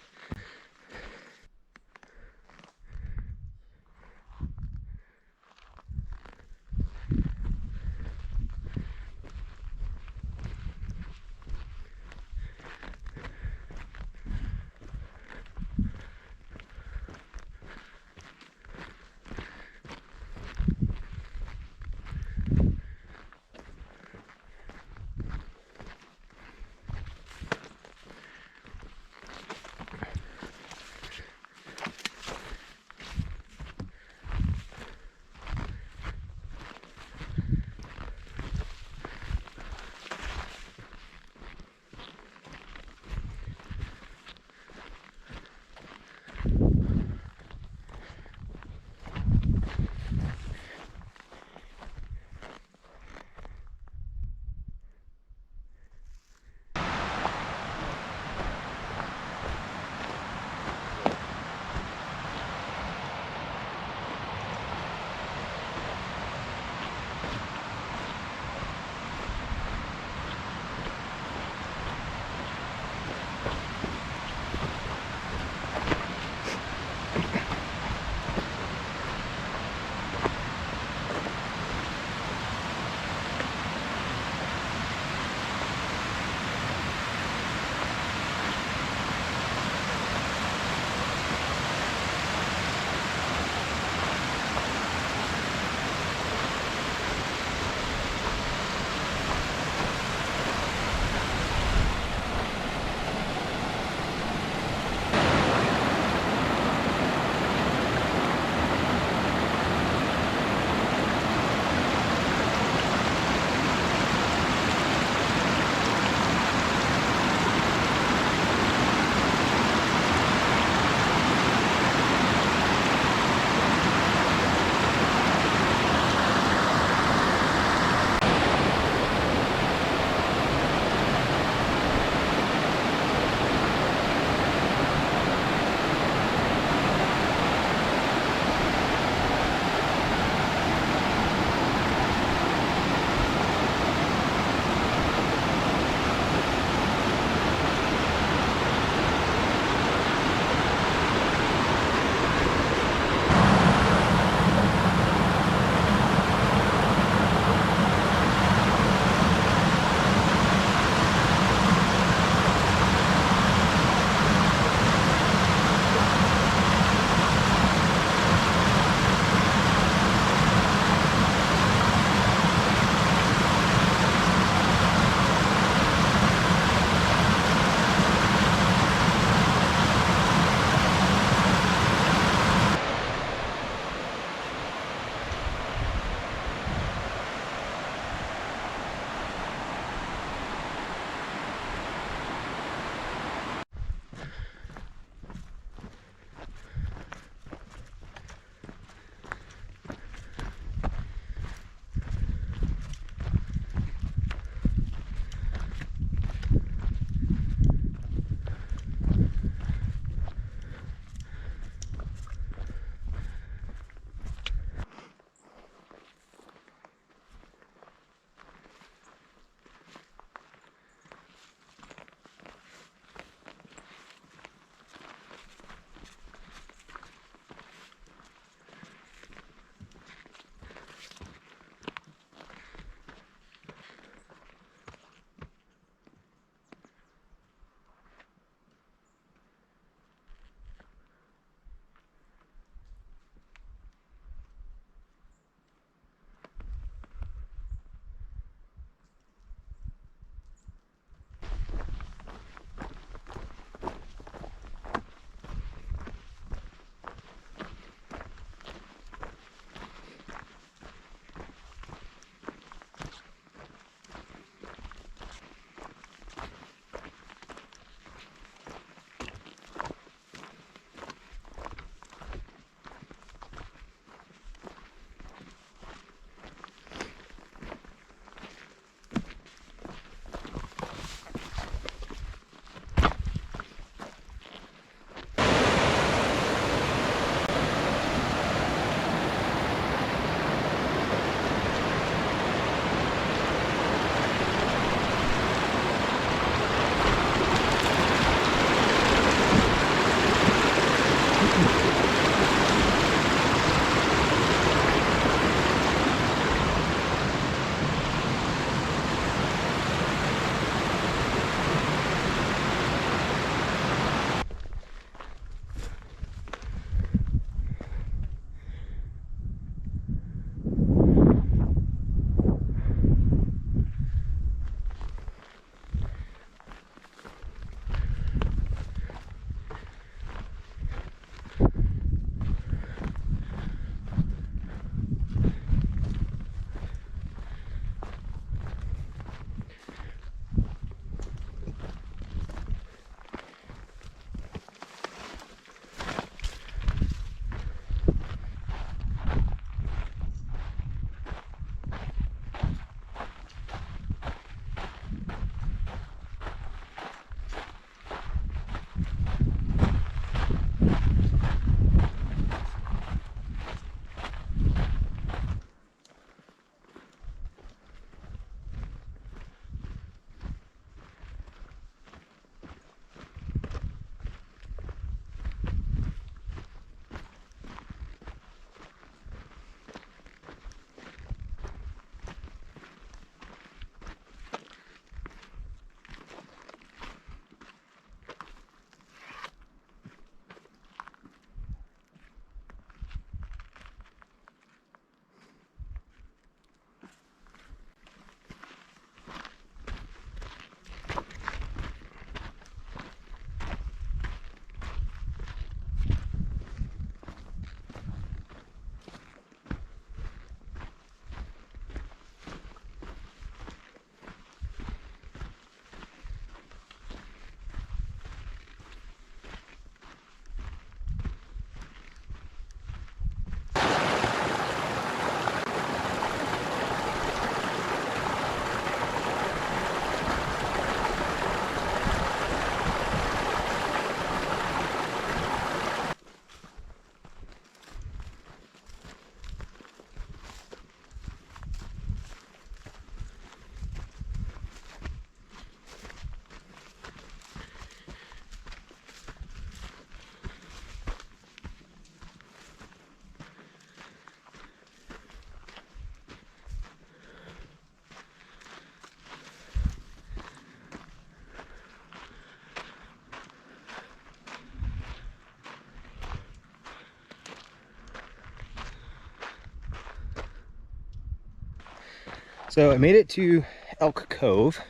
So I made it to Elk Cove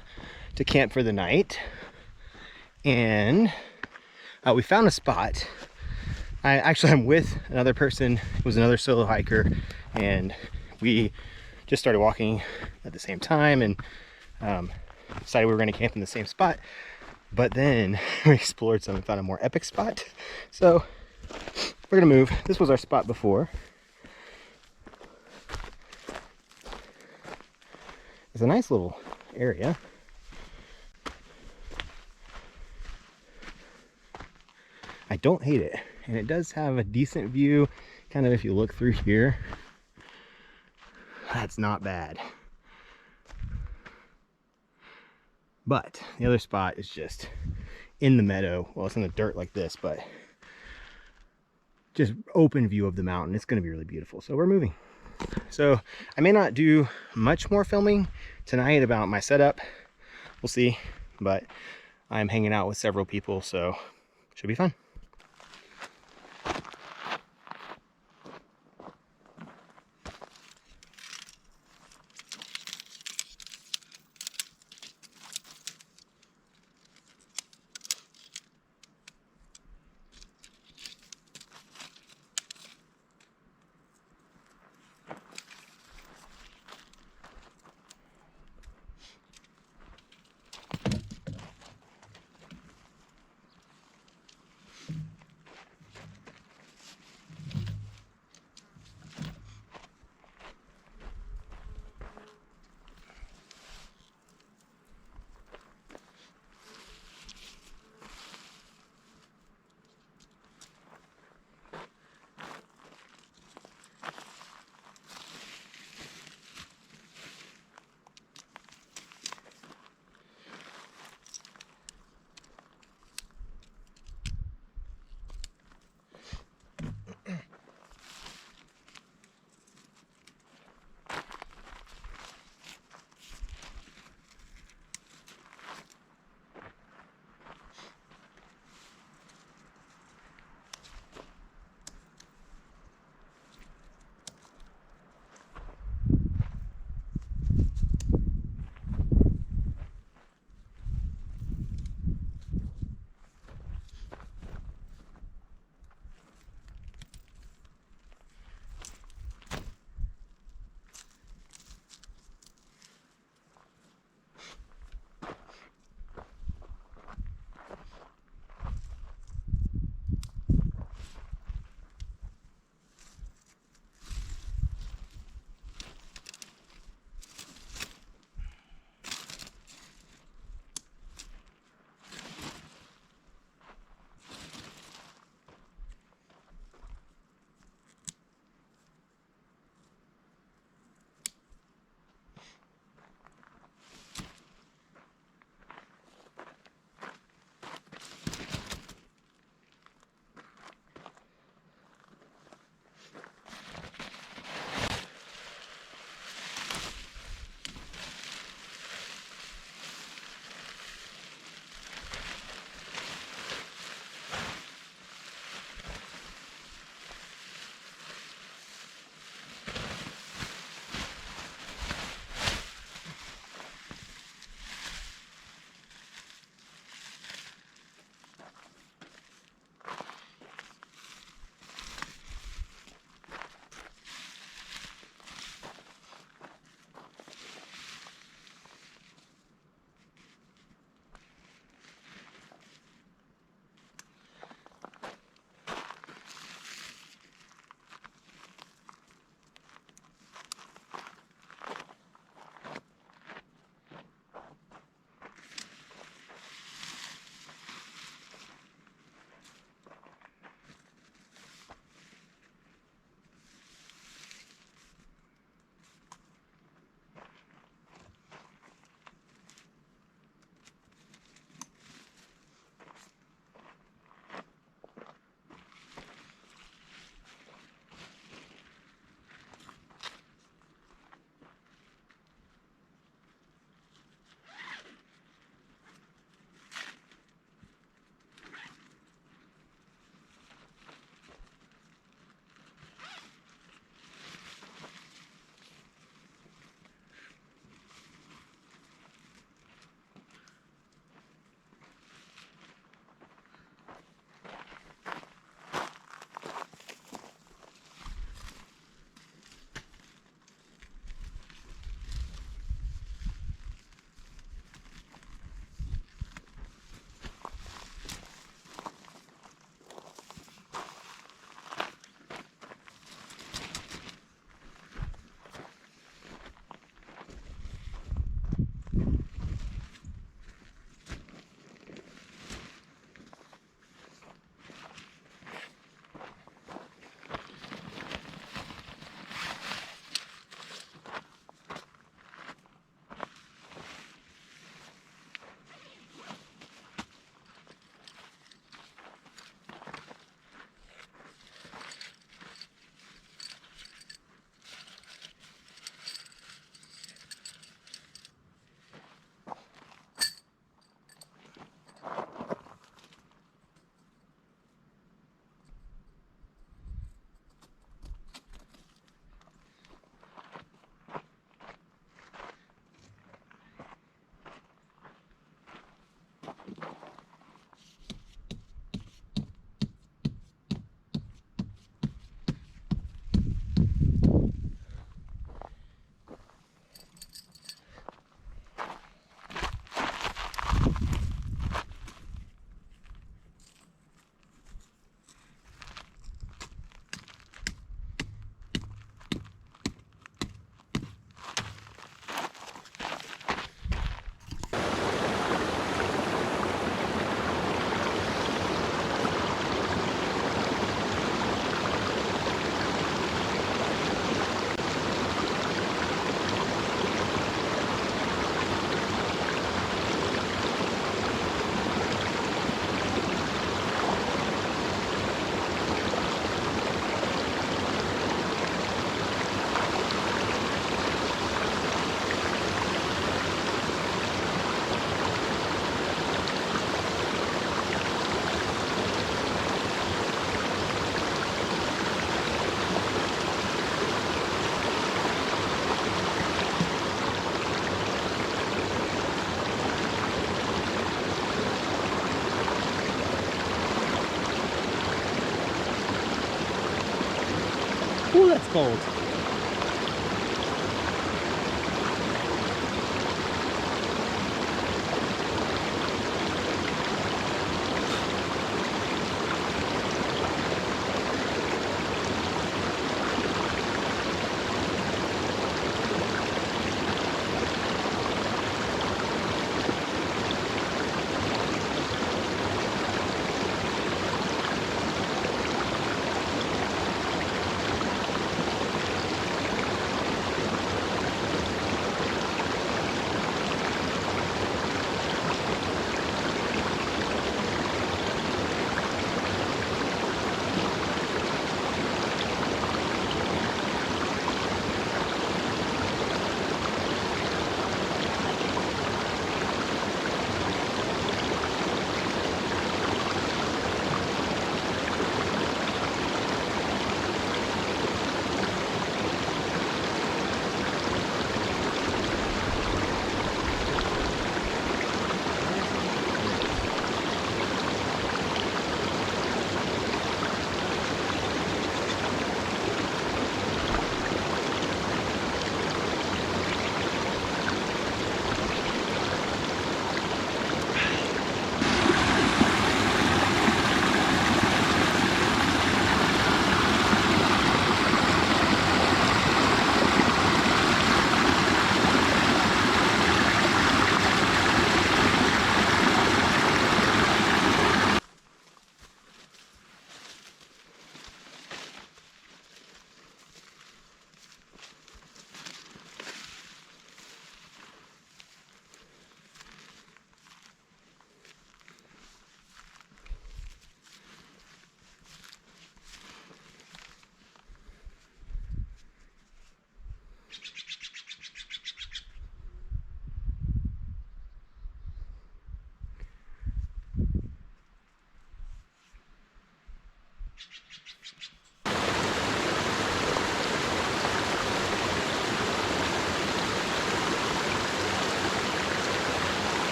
to camp for the night, and we found a spot. I'm with another person who was another solo hiker, and we just started walking at the same time and decided we were going to camp in the same spot. But then we explored some and found a more epic spot. So we're going to move. This was our spot before. It's a nice little area. I don't hate it, and it does have a decent view. Kind of, if you look through here, that's not bad. But the other spot is just in the meadow. Well, it's in the dirt like this, but just open view of the mountain. It's going to be really beautiful. So we're moving. So I may not do much more filming tonight about my setup. We'll see, but I'm hanging out with several people, so should be fun. Ooh, that's cold.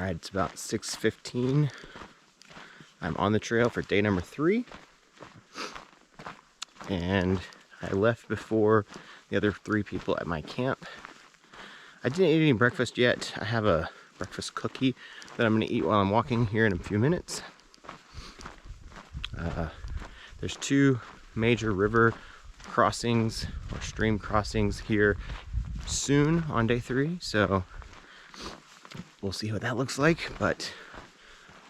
right, it's about 6:15. I'm on the trail for day number 3. And I left before the other 3 people at my camp. I didn't eat any breakfast yet. I have a breakfast cookie that I'm gonna eat while I'm walking here in a few minutes. There's 2 major river crossings or stream crossings here soon on day 3, so we'll see what that looks like. But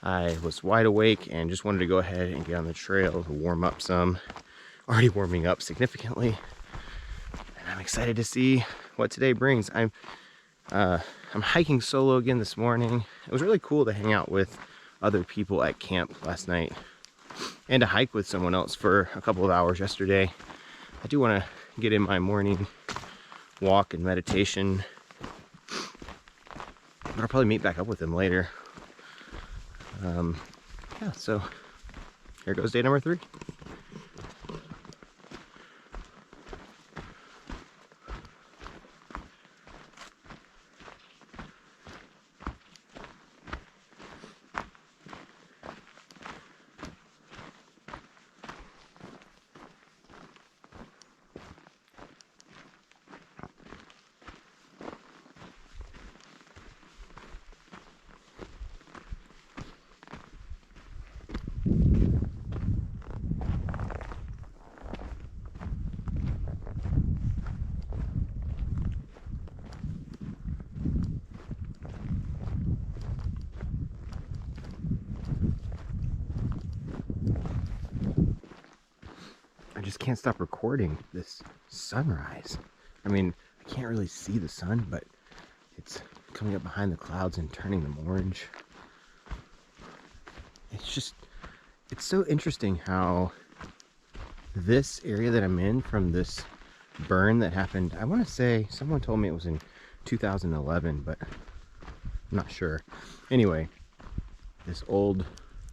I was wide awake and just wanted to go ahead and get on the trail to warm up some. Already warming up significantly, and I'm excited to see what today brings. I'm hiking solo again this morning. It was really cool to hang out with other people at camp last night and to hike with someone else for a couple of hours yesterday. I do want to get in my morning walk and meditation, but I'll probably meet back up with them later. Yeah, so here goes day number 3. I just can't stop recording this sunrise. I mean, I can't really see the sun, but it's coming up behind the clouds and turning them orange. It's so interesting how this area that I'm in, from this burn that happened, I want to say, someone told me it was in 2011, but I'm not sure. Anyway, this old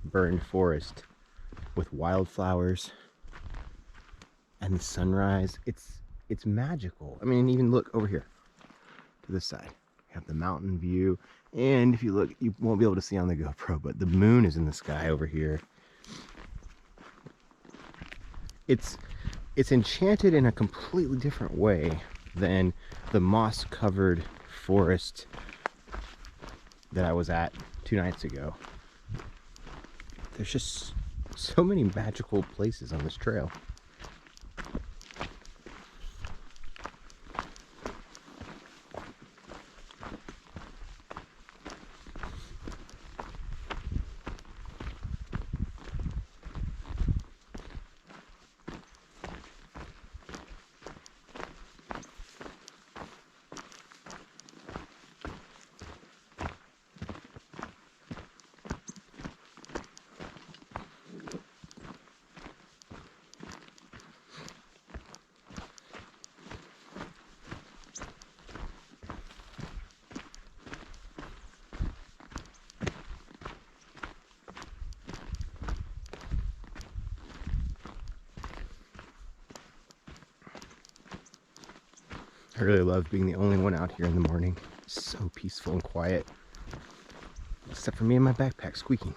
burned forest with wildflowers and the sunrise, it's magical. I mean, even look over here to this side. You have the mountain view, and if you look, you won't be able to see on the GoPro, but the moon is in the sky over here. It's enchanted in a completely different way than the moss-covered forest that I was at 2 nights ago. There's just so many magical places on this trail. I really love being the only one out here in the morning. It's so peaceful and quiet. Except for me and my backpack squeaking.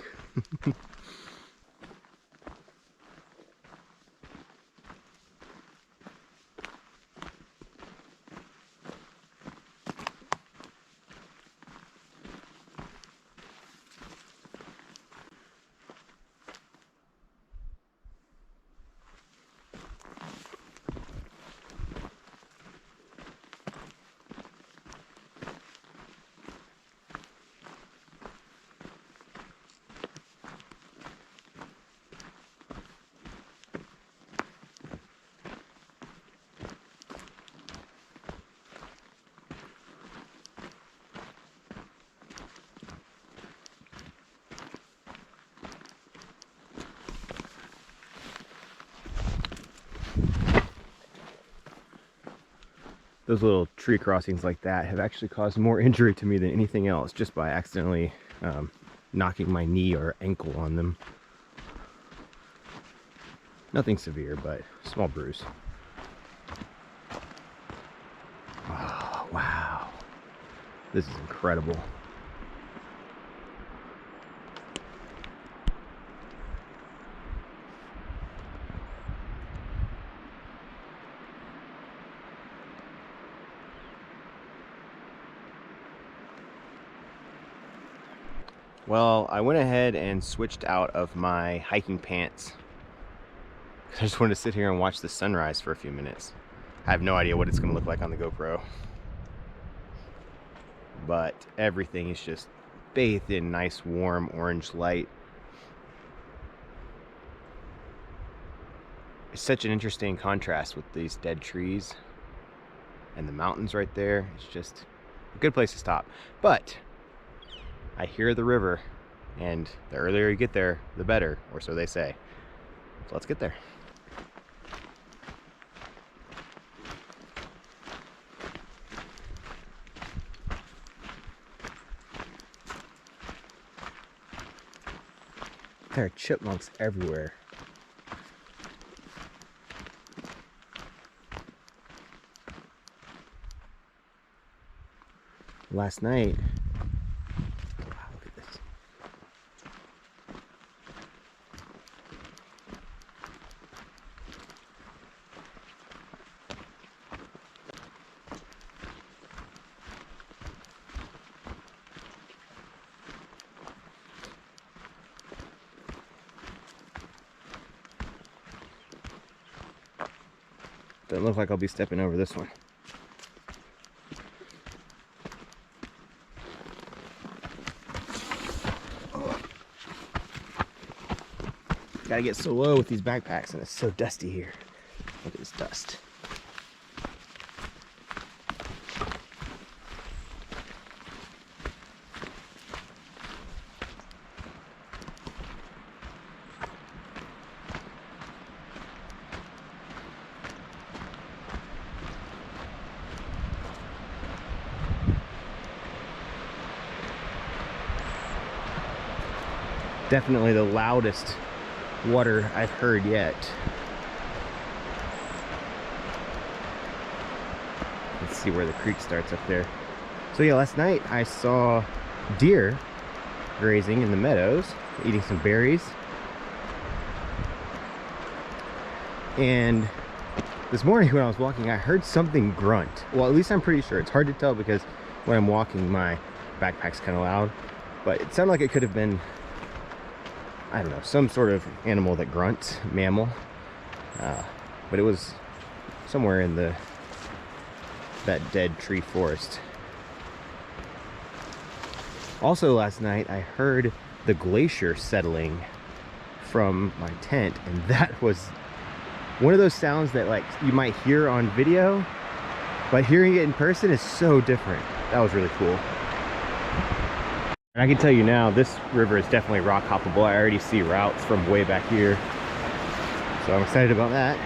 Those little tree crossings like that have actually caused more injury to me than anything else, just by accidentally knocking my knee or ankle on them. Nothing severe, but small bruise. Oh, wow. This is incredible. Well, I went ahead and switched out of my hiking pants. I just wanted to sit here and watch the sunrise for a few minutes. I have no idea what it's going to look like on the GoPro. But everything is just bathed in nice warm orange light. It's such an interesting contrast with these dead trees and the mountains right there. It's just a good place to stop. But I hear the river, and the earlier you get there, the better, or so they say. So let's get there. There are chipmunks everywhere. Last night, wow, look at this. Doesn't look like I'll be stepping over this one. Gotta get so low with these backpacks, and it's so dusty here. Look at this dust. Definitely the loudest water I've heard yet. Let's see where the creek starts up there. So yeah, last night I saw deer grazing in the meadows, eating some berries. And this morning when I was walking, I heard something grunt. Well, at least I'm pretty sure. It's hard to tell because when I'm walking, my backpack's kind of loud. But it sounded like it could have been, I don't know, some sort of animal that grunts, mammal. But it was somewhere in that dead tree forest. Also last night I heard the glacier settling from my tent, and that was one of those sounds that like you might hear on video, but hearing it in person is so different. That was really cool. And I can tell you now, this river is definitely rock hoppable. I already see routes from way back here, so I'm excited about that.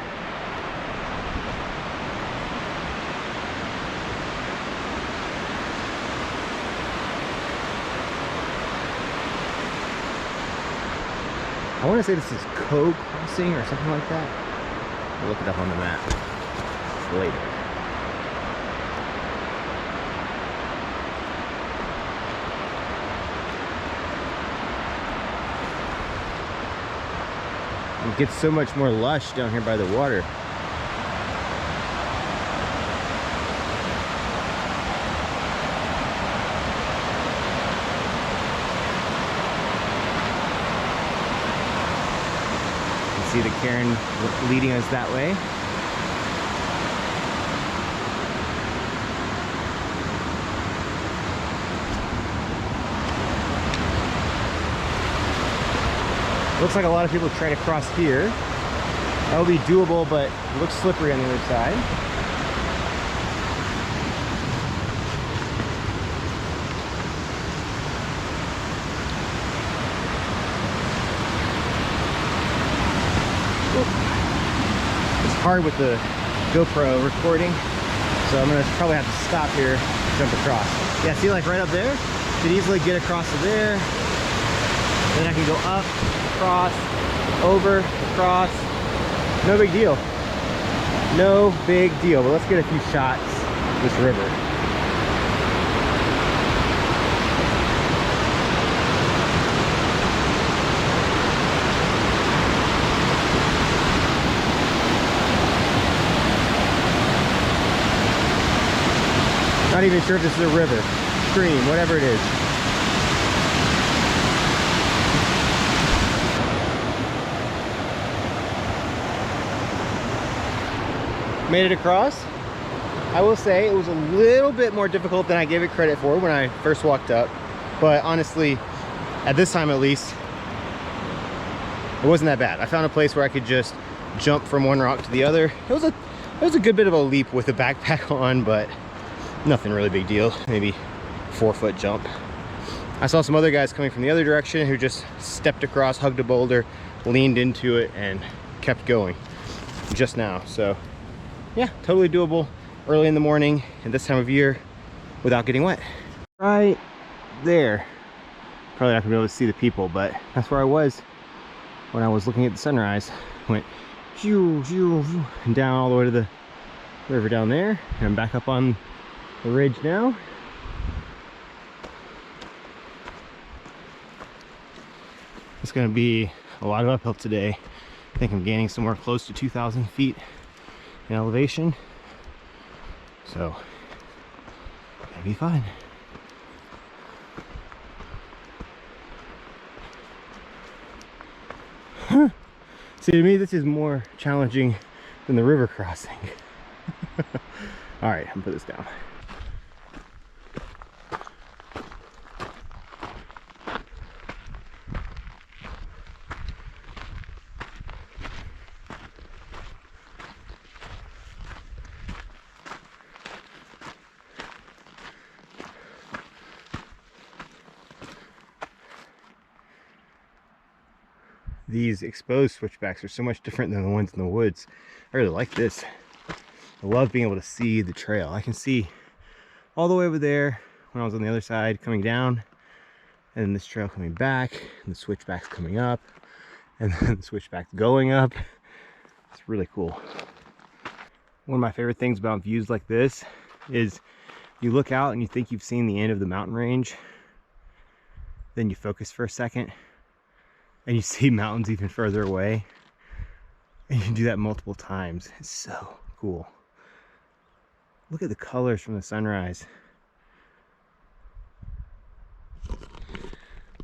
I want to say this is Cove Crossing or something like that. I'll look it up on the map later. It gets so much more lush down here by the water. You can see the cairn leading us that way. Looks like a lot of people try to cross here. That would be doable, but it looks slippery on the other side. It's hard with the GoPro recording, so I'm gonna probably have to stop here, jump across. Yeah, see, like right up there? Could easily get across to there. Then I can go up, across, over, across. No big deal. No big deal. But let's get a few shots of this river. Not even sure if this is a river, stream, whatever it is. Made it across. I will say it was a little bit more difficult than I gave it credit for when I first walked up, but honestly, at this time at least, it wasn't that bad. I found a place where I could just jump from one rock to the other. It was a good bit of a leap with a backpack on, but nothing really big deal. Maybe 4-foot jump. I saw some other guys coming from the other direction who just stepped across, hugged a boulder, leaned into it, and kept going just now. So yeah, totally doable early in the morning at this time of year without getting wet. Right there. Probably not gonna be able to see the people, but that's where I was when I was looking at the sunrise. Went shoo, shoo, shoo, and down all the way to the river down there. And I'm back up on the ridge now. It's gonna be a lot of uphill today. I think I'm gaining somewhere close to 2,000 feet in elevation. So, that'll be fun. Huh. See, to me, this is more challenging than the river crossing. All right, I'm gonna put this down. These exposed switchbacks are so much different than the ones in the woods. I really like this. I love being able to see the trail. I can see all the way over there when I was on the other side coming down, and then this trail coming back, and the switchbacks coming up, and then the switchbacks going up. It's really cool. One of my favorite things about views like this is you look out and you think you've seen the end of the mountain range, then you focus for a second and you see mountains even further away, and you can do that multiple times. It's so cool. Look at the colors from the sunrise.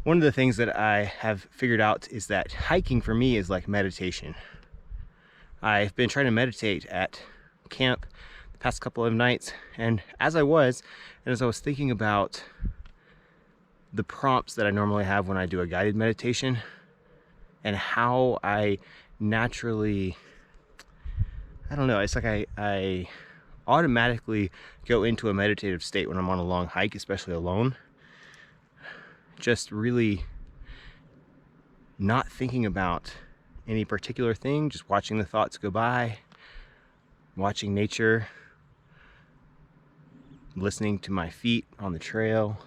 One of the things that I have figured out is that hiking for me is like meditation. I've been trying to meditate at camp the past couple of nights, and as I was thinking about the prompts that I normally have when I do a guided meditation, and how I naturally, I don't know, it's like I automatically go into a meditative state when I'm on a long hike, especially alone. Just really not thinking about any particular thing, just watching the thoughts go by, watching nature, listening to my feet on the trail.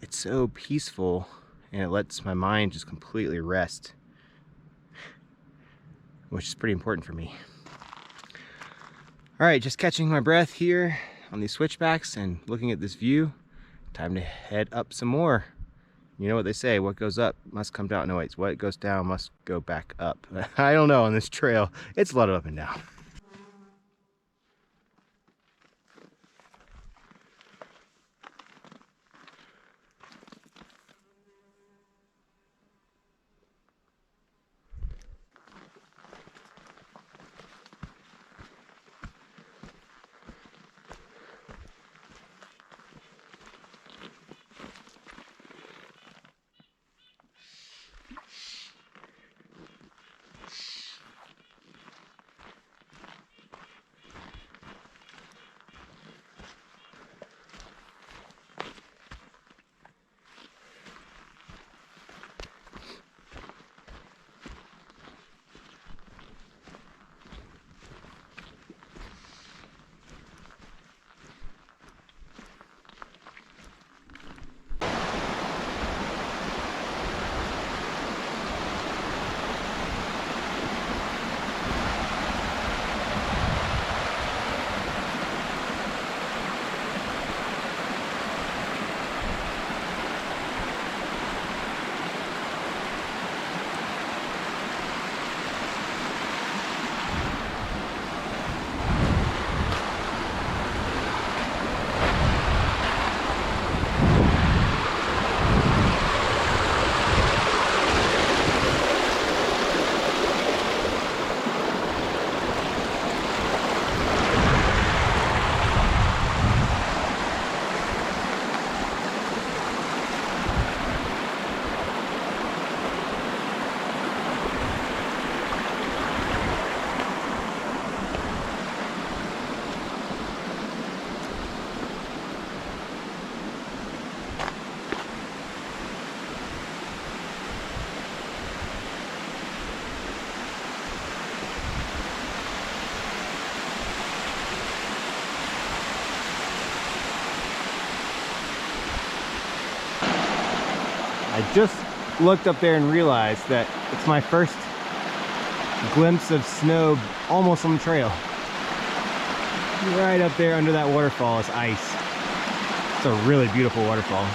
It's so peaceful, and it lets my mind just completely rest, which is pretty important for me. All right, just catching my breath here on these switchbacks and looking at this view. Time to head up some more. You know what they say, what goes up must come down. No, wait, what goes down must go back up. I don't know, on this trail, it's a lot of up and down. I just looked up there and realized that it's my first glimpse of snow almost on the trail. Right up there under that waterfall is ice. It's a really beautiful waterfall.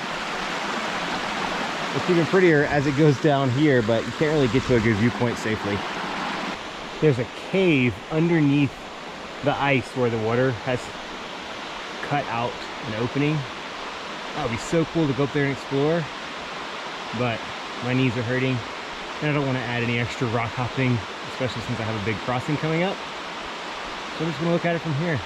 It's even prettier as it goes down here, but you can't really get to a good viewpoint safely. There's a cave underneath the ice where the water has cut out an opening. That would be so cool to go up there and explore, but my knees are hurting and I don't want to add any extra rock hopping, especially since I have a big crossing coming up. So I'm just going to look at it from here.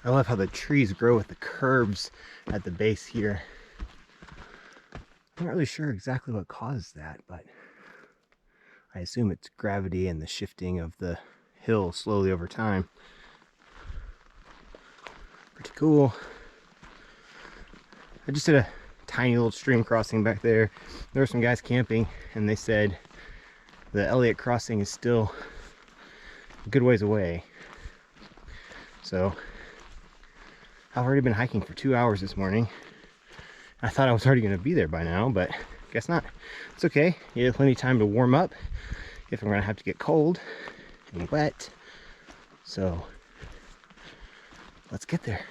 I love how the trees grow with the curves at the base here. I'm not really sure exactly what caused that, but I assume it's gravity and the shifting of the hill slowly over time. Pretty cool. I just did a tiny little stream crossing back there. There were some guys camping and they said the Elliott crossing is still a good ways away. So I've already been hiking for 2 hours this morning. I thought I was already going to be there by now, but guess not. It's okay. You have plenty of time to warm up if I'm going to have to get cold and wet. So let's get there.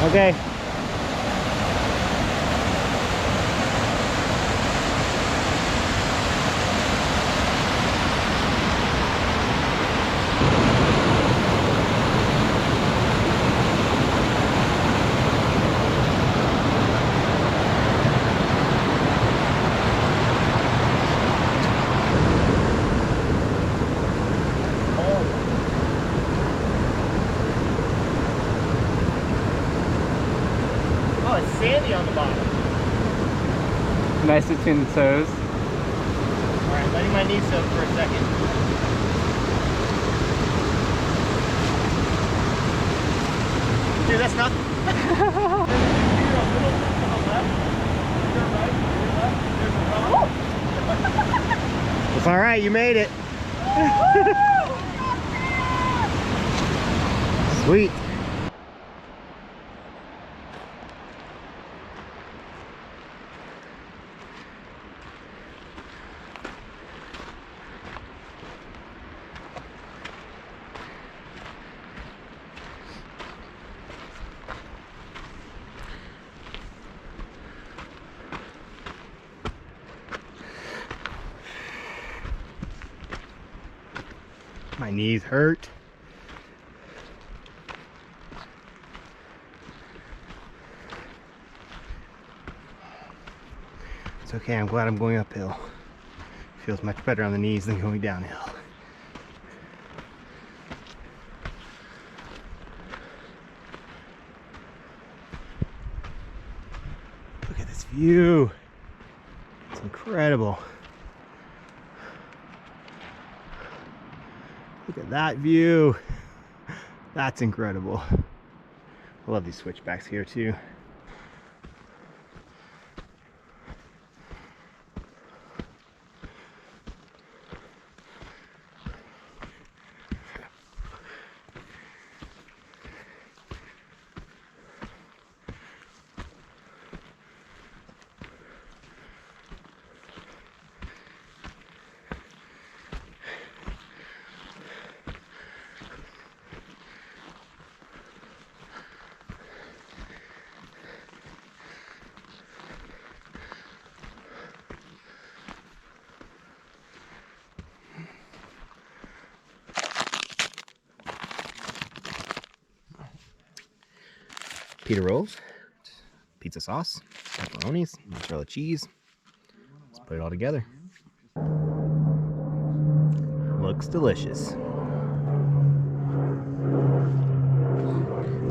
Okay. Sandy on the bottom. Nice between the toes. Alright, letting my knees soak for a second. Dude, that's nothing. It's alright, you made it. Sweet. My knees hurt. It's okay, I'm glad I'm going uphill. Feels much better on the knees than going downhill. Look at this view. It's incredible. Look at that view. That's incredible. I love these switchbacks here too. Pita rolls, pizza sauce, pepperonis, mozzarella cheese. Let's put it all together. Looks delicious.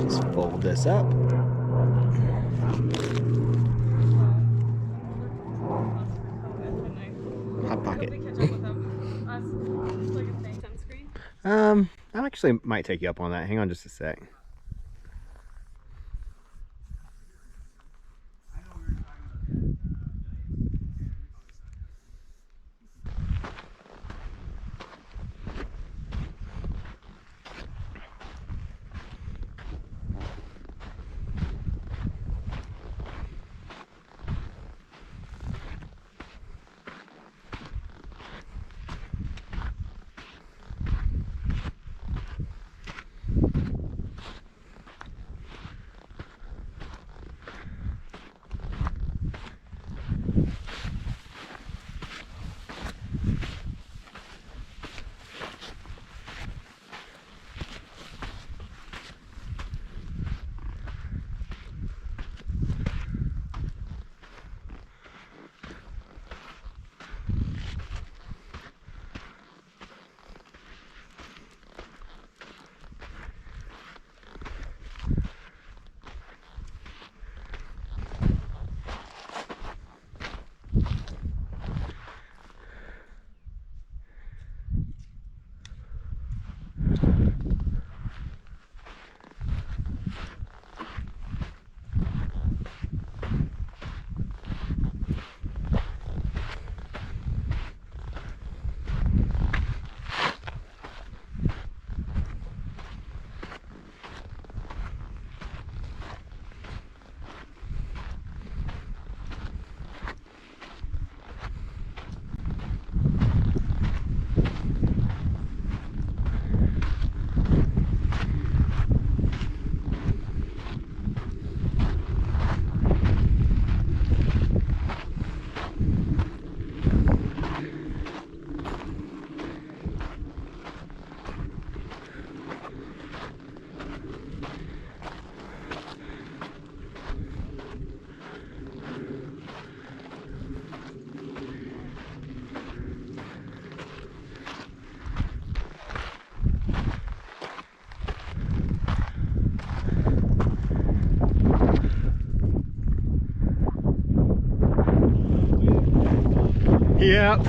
Just fold this up. I actually might take you up on that. Hang on just a sec. Yep.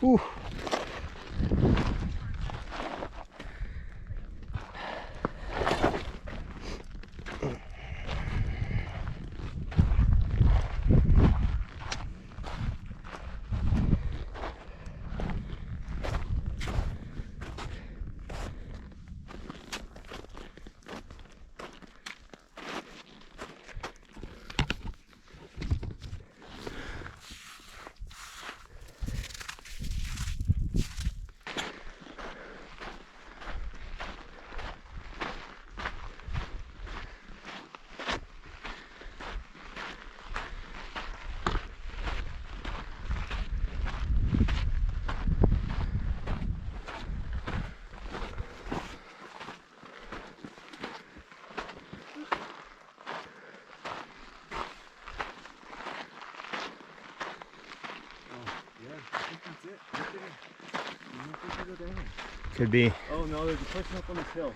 Whew. Could be. Oh no, there's a person up on this hill.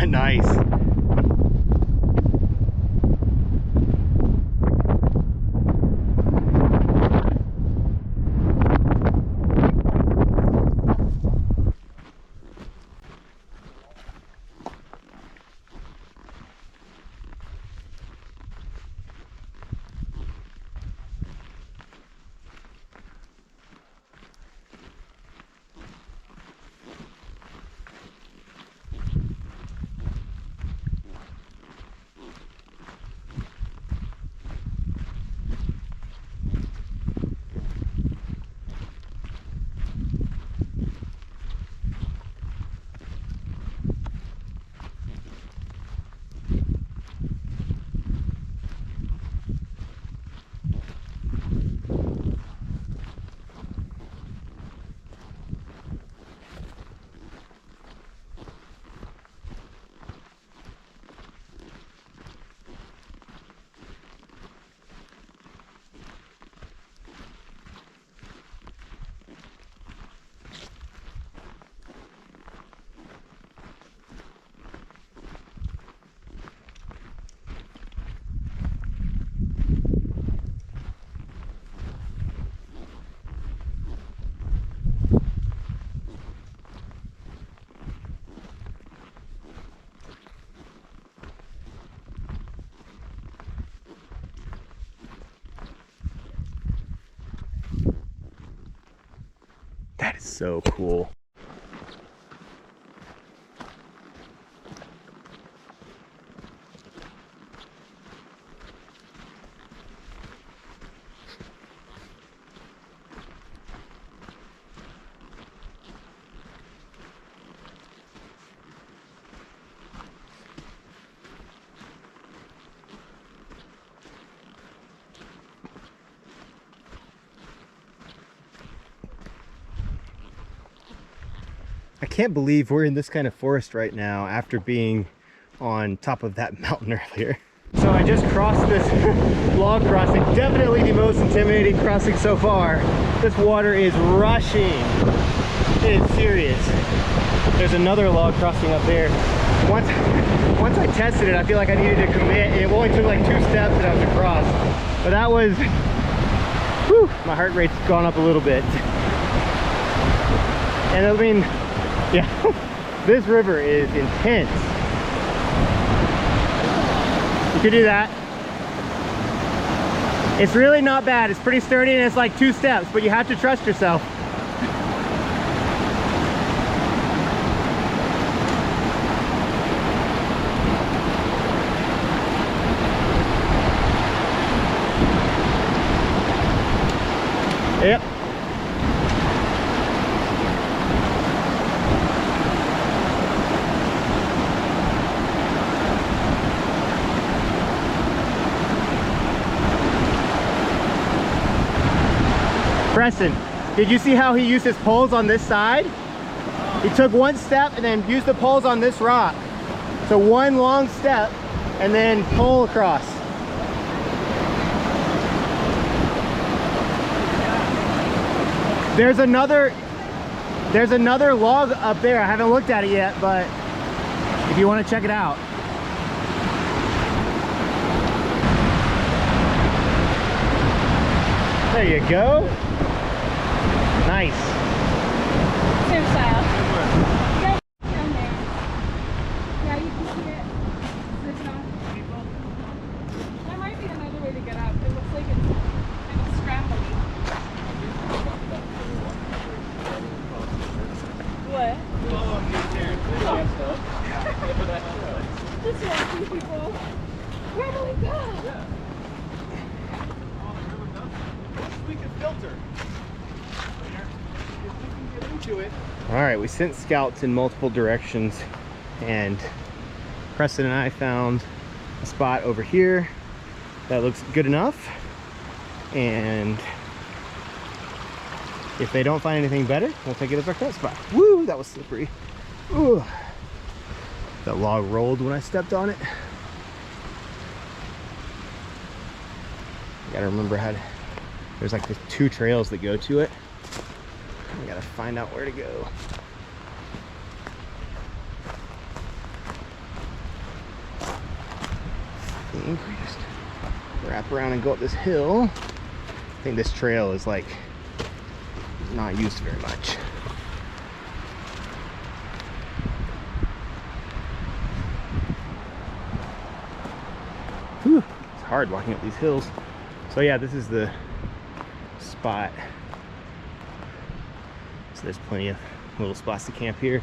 Nice. That is so cool. I can't believe we're in this kind of forest right now after being on top of that mountain earlier. So I just crossed this log crossing, definitely the most intimidating crossing so far. This water is rushing. It is serious. There's another log crossing up there. Once I tested it, I feel like I needed to commit. It only took like 2 steps and I was across. But that was, whew, my heart rate's gone up a little bit. And I mean, yeah, this river is intense. You could do that. It's really not bad. It's pretty sturdy and it's like 2 steps, but you have to trust yourself. Yep. Preston, did you see how he used his poles on this side? He took 1 step and then used the poles on this rock. So 1 long step and then pole across. There's another log up there. I haven't looked at it yet, but if you want to check it out. There you go. Nice. Same style. You guys down there. Yeah, you can see it. There's no people. There might be another way to get up. It looks like it's kind of scrambly. What? Just watching people. Where do we go? We can filter. If we can get into it. All right, we sent scouts in multiple directions and Preston and I found a spot over here that looks good enough. And if they don't find anything better, we'll take it as our cut spot. Woo, that was slippery. Ooh. That log rolled when I stepped on it. I gotta remember how to, there's like the 2 trails that go to it. I gotta find out where to go. I think we just wrap around and go up this hill. I think this trail is like not used very much. Whew, it's hard walking up these hills. So yeah, this is the spot. So there's plenty of little spots to camp here.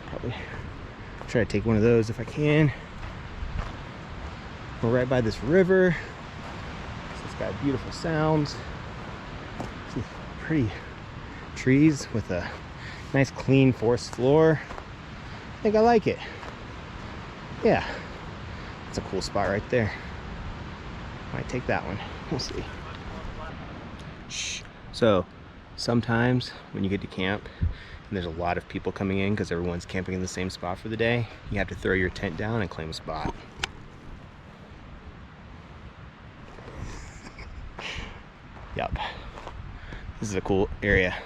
Probably try to take one of those if I can. We're right by this river. So it's got beautiful sounds. Some pretty trees with a nice clean forest floor. I think I like it. Yeah, it's a cool spot right there. Might take that one. We'll see. Shh. So sometimes when you get to camp and there's a lot of people coming in because everyone's camping in the same spot for the day, you have to throw your tent down and claim a spot. Yep. This is a cool area.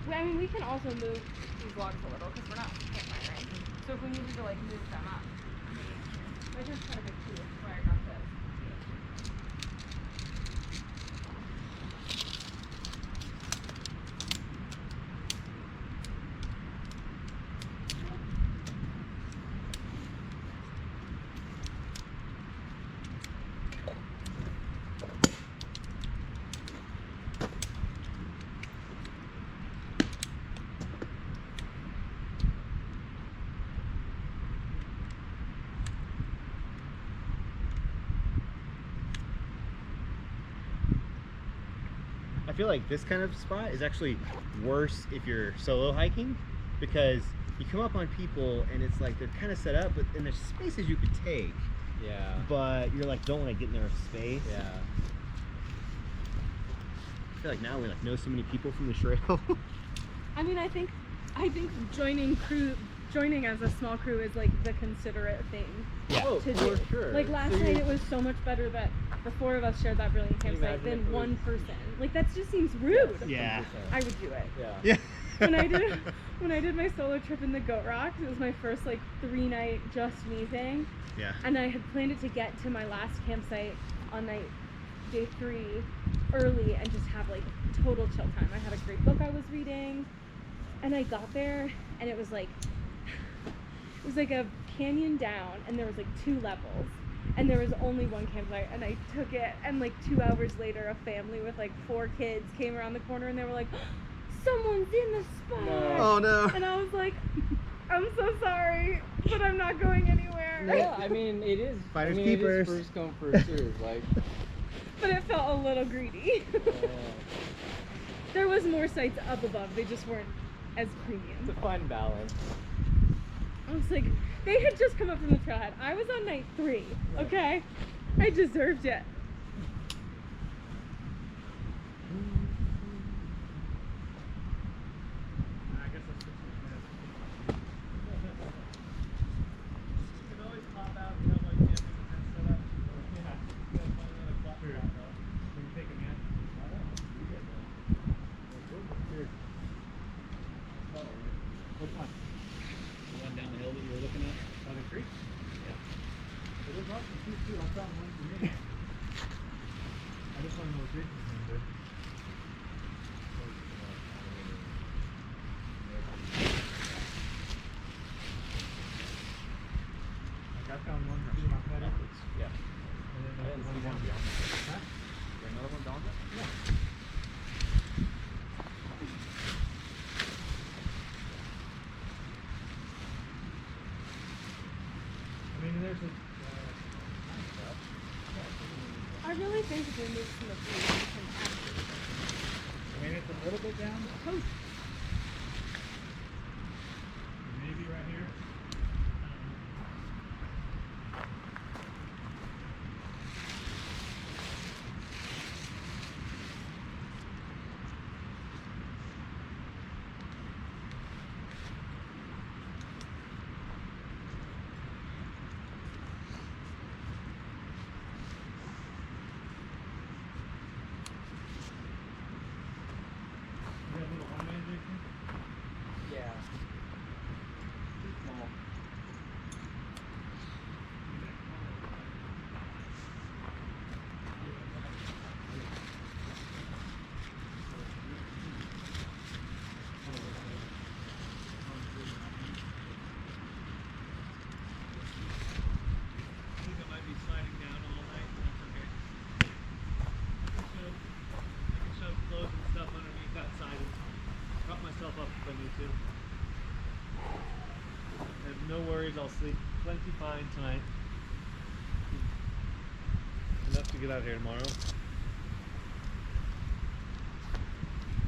I mean, we can also move these logs a little because we're not campfiring. So if we needed to like move them up, which is kind of big too, where I got this. feel like this kind of spot is actually worse if you're solo hiking, because you come up on people and it's like they're kind of set up, but and there's spaces you could take. Yeah. But you're like, don't want to get in their space. Yeah. I feel like now we like know so many people from the trail. I mean, I think joining as a small crew is like the considerate thing Oh, to for do. sure. Like last So night, it was so much better that the 4 of us shared that brilliant Can you campsite imagine than if it one was- person. Like that just seems rude. Yeah. 100%. I would do it. Yeah. Yeah. When I did my solo trip in the Goat Rocks, it was my first like 3-night just me thing, Yeah. and I had planned it to get to my last campsite on day 3 early and just have like total chill time. I had a great book I was reading, and I got there and it was like a canyon down, and there was like 2 levels, and there was only one campsite, and I took it, and like 2 hours later a family with like 4 kids came around the corner and they were like, someone's in the spot. No. Oh no. And I was like, I'm so sorry, but I'm not going anywhere. Yeah, I mean, it is. Finders I mean, keepers. It is first come, first serve. Like, But it felt a little greedy. There was more sites up above, they just weren't as it's premium. a fine balance. I was like, they had just come up from the trailhead. I was on night 3, okay? I deserved it. I guess that's 6 minutes. You can always pop out and have like camping tent set up. Yeah. You gotta find another spot for that though. When you take a man. Which one? The one down the hill that you were looking at? By the creek? Yeah. It is awesome too. I found one for me. I just want to know what creek is in there. Like I found one too, not that efforts. Yeah. And then I didn't one see down one. beyond. Huh? Is there another one down there? Yeah. I mean, there's a. Nice stuff. I really think if we move some of these, we can actually I mean, it's a little bit down. post. Maybe right here. You got a little one-man, Jason? Yeah. Too small. I think I might be sliding down all night, and that's okay. I can shove clothes and stuff underneath that side and prop myself up if I need to. I have no worries, I'll sleep plenty fine tonight. Enough to get out here tomorrow.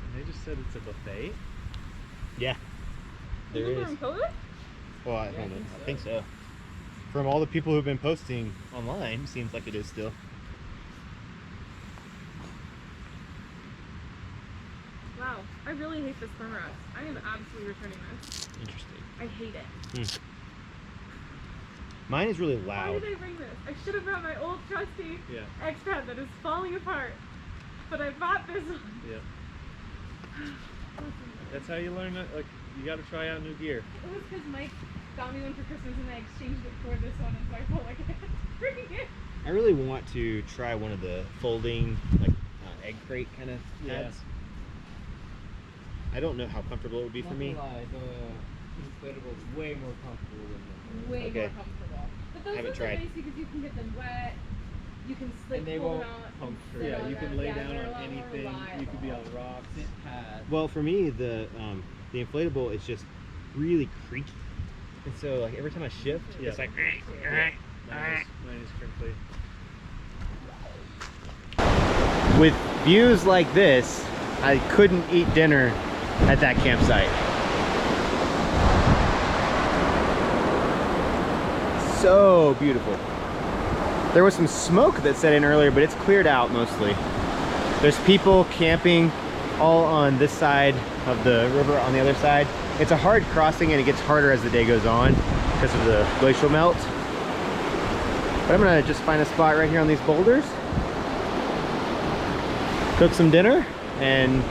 And they just said it's a buffet? Yeah. There Is it is. from COVID? Well, I don't know. I think so. From all the people who've been posting online, seems like it is still. Wow, I really hate this swim rest. I am absolutely returning this. Interesting. I hate it. Mine is really Why loud. did I bring this? I should have brought my old trusty Yeah. X-Pad that is falling apart. But I bought this one. Yeah. That's how you learn that, like, you gotta try out new gear. It was because Mike got me one for Christmas and I exchanged it for this one, and so I felt like I had to bring it. I really want to try one of the folding, like egg crate kind of Yeah. pads. I don't know how comfortable it would be for me. Not gonna lie, the inflatable is way more comfortable than the Way Okay. more comfortable. But those Haven't ones are tried. nice because you can get them wet. You can slip, And they pull won't them out. puncture. and sit Yeah, on you can them. lay Yeah, down they're a on lot more anything. You could be on reliable. rocks. sit pad. Well, for me, the inflatable is just really creaky, and so like every time I shift, Yeah. it's like. Mine is crinkly. With views like this, I couldn't eat dinner at that campsite. So beautiful. There was some smoke that set in earlier, but it's cleared out mostly. There's people camping all on this side of the river, on the other side. It's a hard crossing and it gets harder as the day goes on because of the glacial melt. But I'm gonna just find a spot right here on these boulders, cook some dinner, and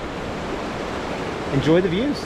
enjoy the views.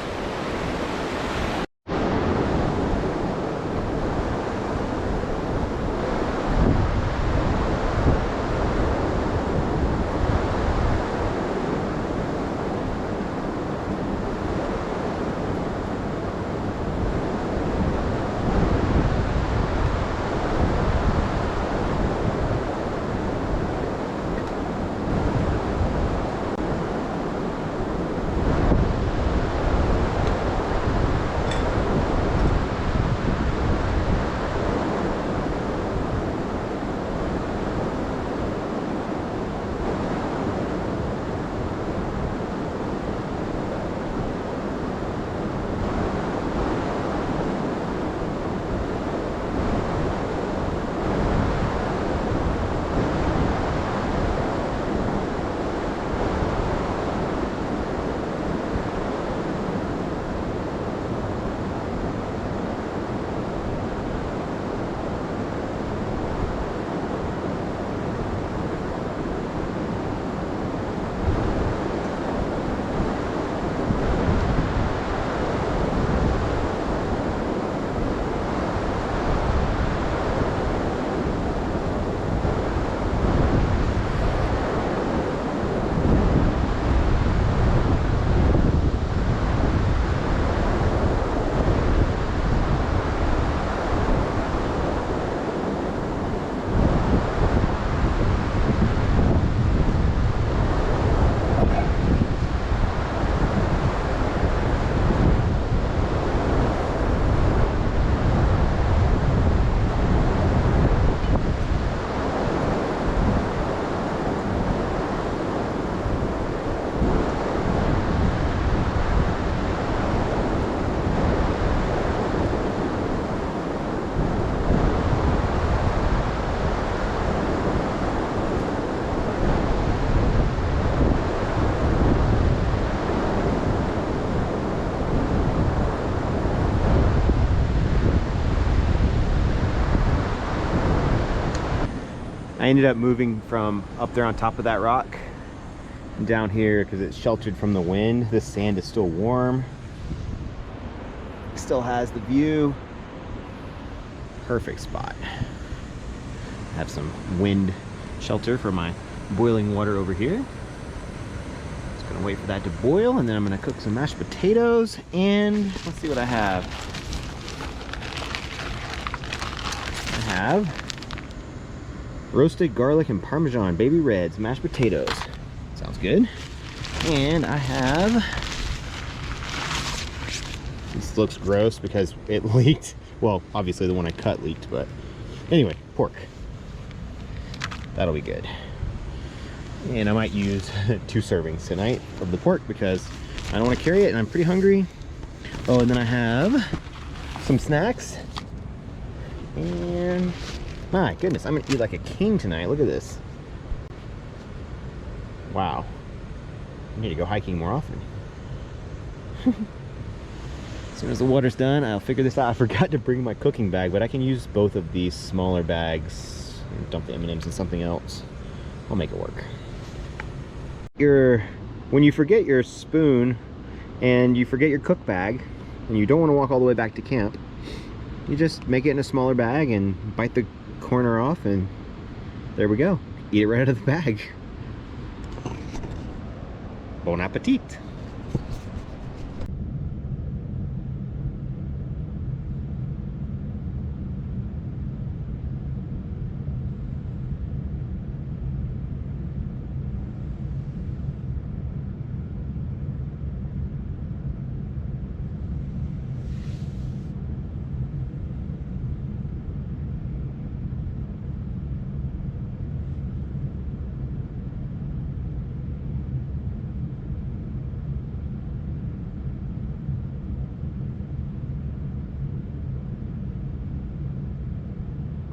I ended up moving from up there on top of that rock down here because it's sheltered from the wind. This sand is still warm. Still has the view. Perfect spot. Have some wind shelter for my boiling water over here. Just gonna wait for that to boil, and then I'm gonna cook some mashed potatoes, and let's see what I have. I have roasted garlic and Parmesan baby reds mashed potatoes. Sounds good. And I have, this looks gross because it leaked. Well, obviously the one I cut leaked, but anyway, pork. That'll be good. And I might use 2 servings tonight of the pork because I don't want to carry it and I'm pretty hungry. Oh, and then I have some snacks. And my goodness, I'm gonna eat like a king tonight. Look at this. Wow. I need to go hiking more often. As soon as the water's done, I'll figure this out. I forgot to bring my cooking bag, but I can use both of these smaller bags and dump the M&Ms in something else. I'll make it work. When you forget your spoon and you forget your cook bag and you don't want to walk all the way back to camp, you just make it in a smaller bag and bite the corner off, and there we go. Eat it right out of the bag. Bon appetit.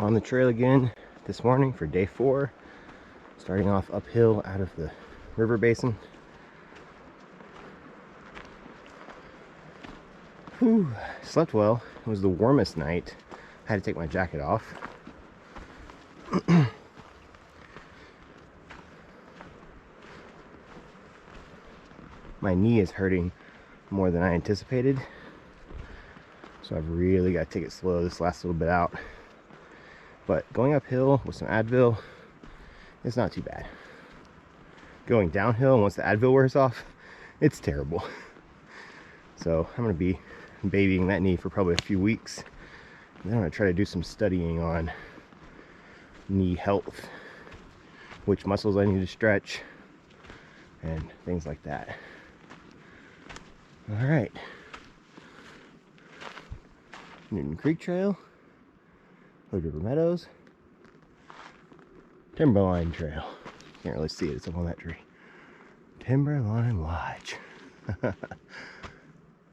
on the trail again this morning for day 4, starting off uphill out of the river basin. Whew, slept well. It was the warmest night. I had to take my jacket off. My knee is hurting more than I anticipated, so I've really got to take it slow this last little bit out. But going uphill with some Advil, it's not too bad. Going downhill, once the Advil wears off, it's terrible. So I'm going to be babying that knee for probably a few weeks. And then I'm going to try to do some studying on knee health, which muscles I need to stretch, and things like that. All right. Newton Creek Trail, Hood River Meadows, Timberline Trail. Can't really see it, it's up on that tree. Timberline Lodge.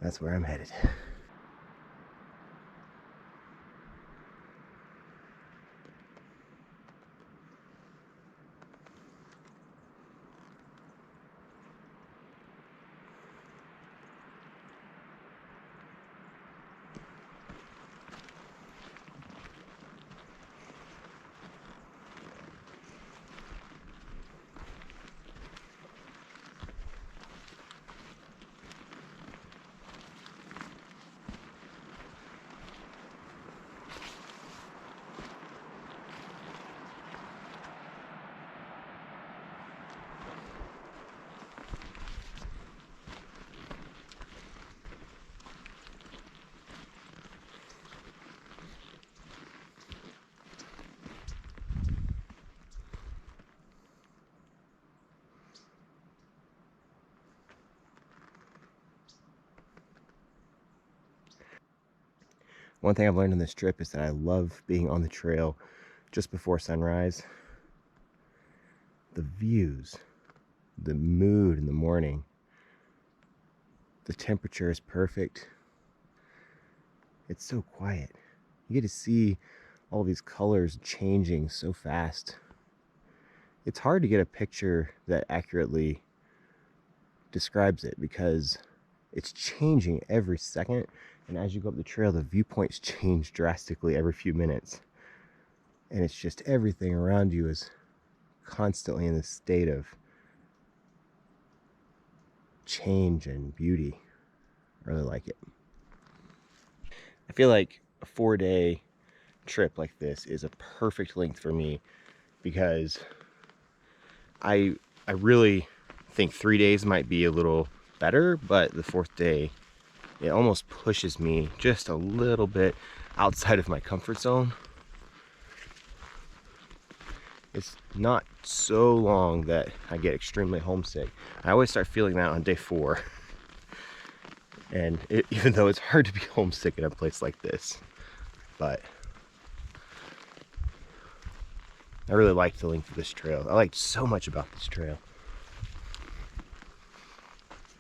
That's where I'm headed. One thing I've learned on this trip is that I love being on the trail just before sunrise. The views, the mood in the morning, the temperature is perfect. It's so quiet. You get to see all these colors changing so fast. It's hard to get a picture that accurately describes it because it's changing every second. And as you go up the trail, the viewpoints change drastically every few minutes. And it's just everything around you is constantly in this state of change and beauty. I really like it. I feel like a 4-day trip like this is a perfect length for me because I really think 3 days might be a little better, but the 4th day, it almost pushes me just a little bit outside of my comfort zone. It's not so long that I get extremely homesick. I always start feeling that on day 4. And even though it's hard to be homesick in a place like this, but I really liked the length of this trail. I liked so much about this trail.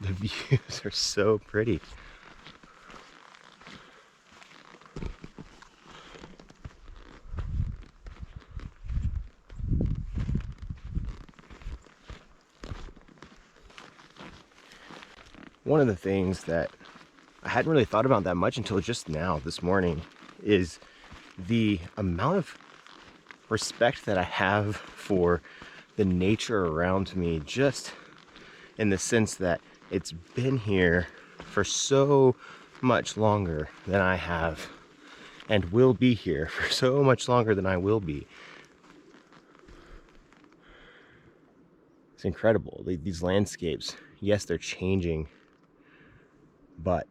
The views are so pretty. One of the things that I hadn't really thought about that much until just now, this morning, is the amount of respect that I have for the nature around me, just in the sense that it's been here for so much longer than I have, and will be here for so much longer than I will be. It's incredible. These landscapes, yes, they're changing, but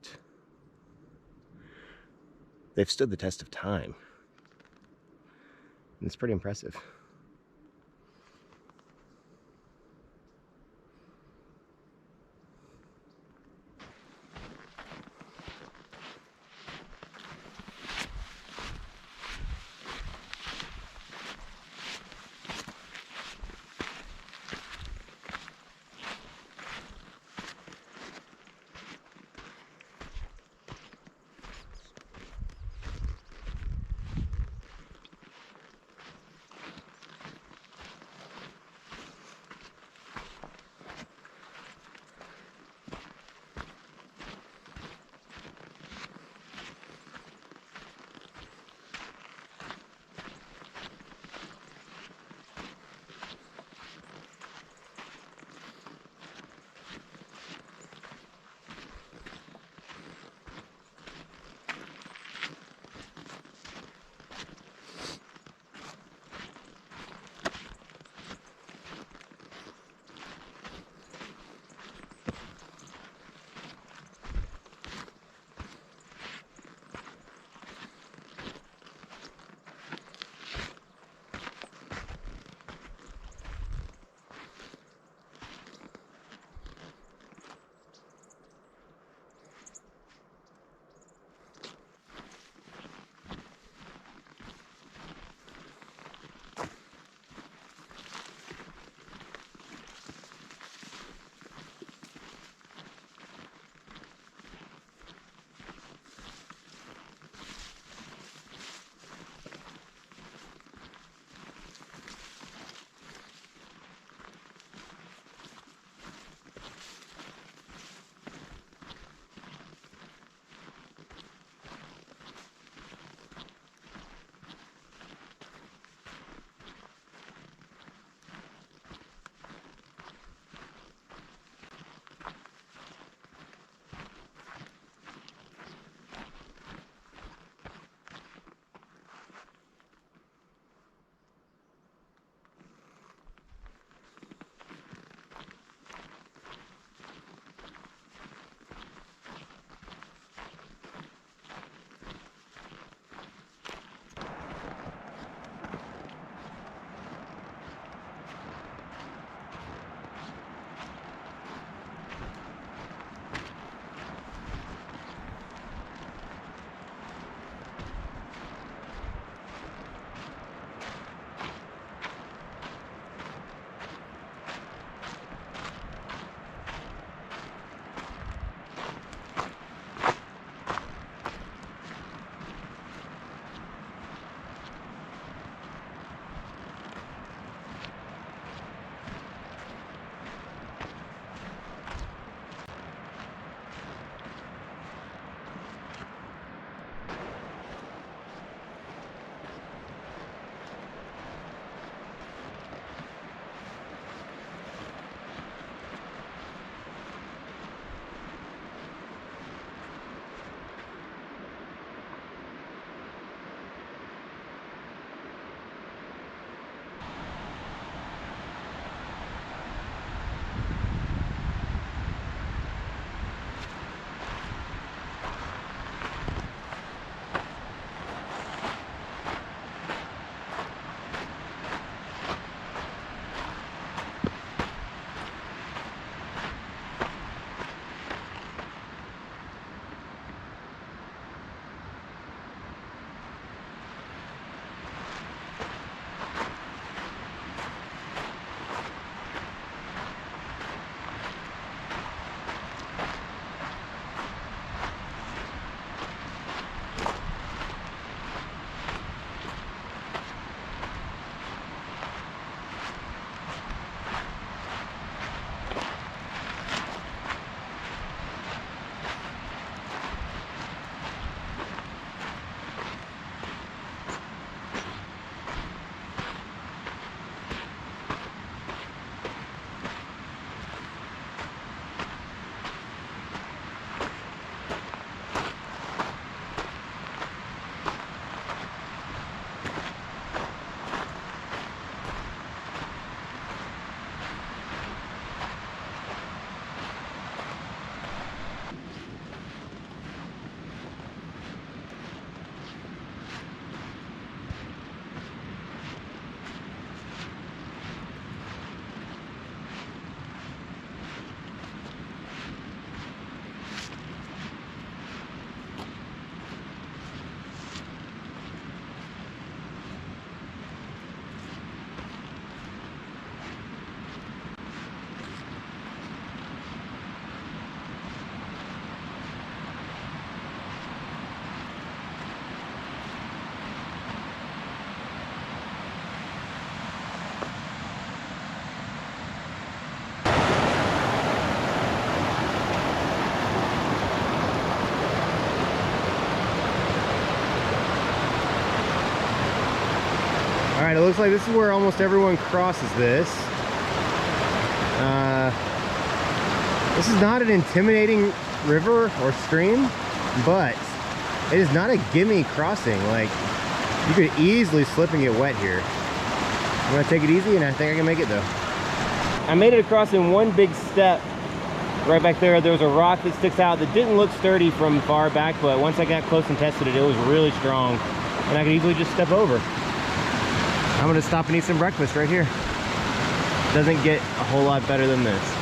they've stood the test of time. And it's pretty impressive. right, it looks like this is where almost everyone crosses this. This is not an intimidating river or stream, but it is not a gimme crossing. Like, you could easily slip and get wet here. I'm gonna take it easy, and I think I can make it though. I made it across in one big step. Right back there, there was a rock that sticks out that didn't look sturdy from far back, but once I got close and tested it, it was really strong, and I could easily just step over. I'm gonna stop and eat some breakfast right here. Doesn't get a whole lot better than this.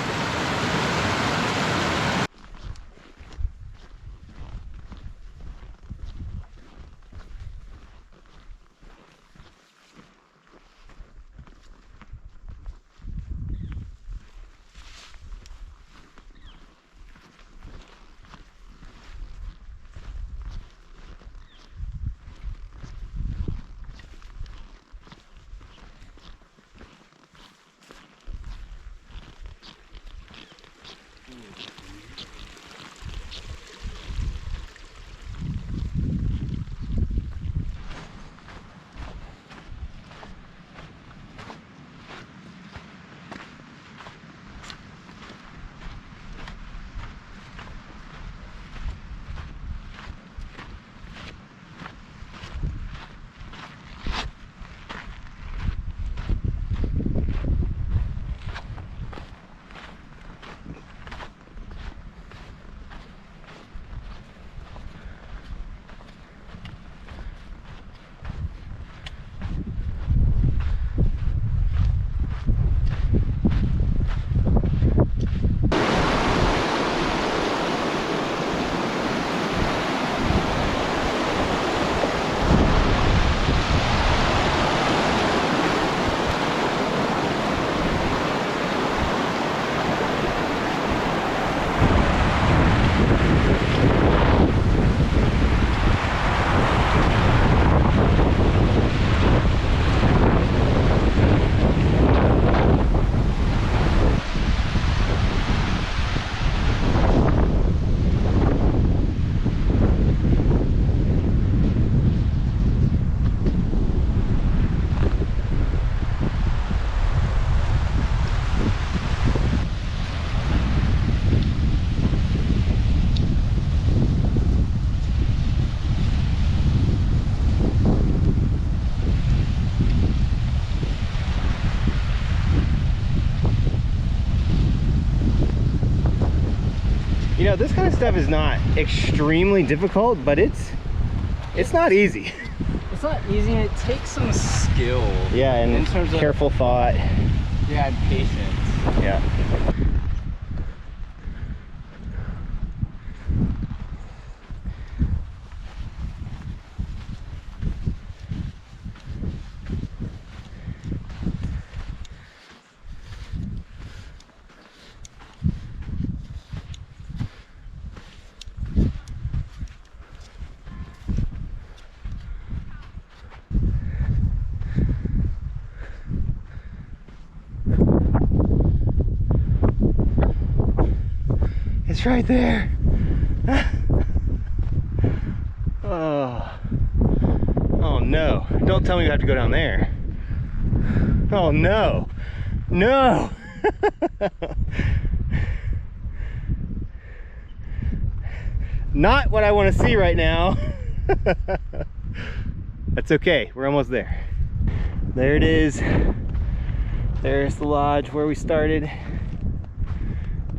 You know, this kind of stuff is not extremely difficult, but it's not easy. It's not easy, and it takes some skill. Yeah, and in terms of careful thought. Yeah, and patience. Yeah. It's right there. Oh. Oh no. Don't tell me you have to go down there. Oh no. No. Not what I want to see right now. That's okay. We're almost there. There it is. There's the lodge where we started.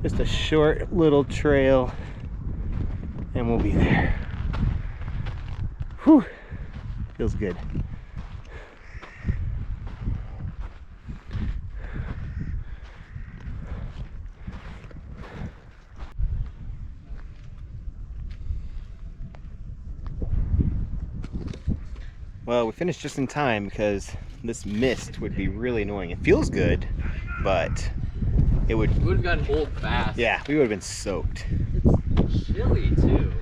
Just a short little trail and we'll be there. Whew, feels good. Well, we finished just in time because this mist would be really annoying. It feels good, but it would have gotten old fast. Yeah, we would have been soaked. It's chilly too.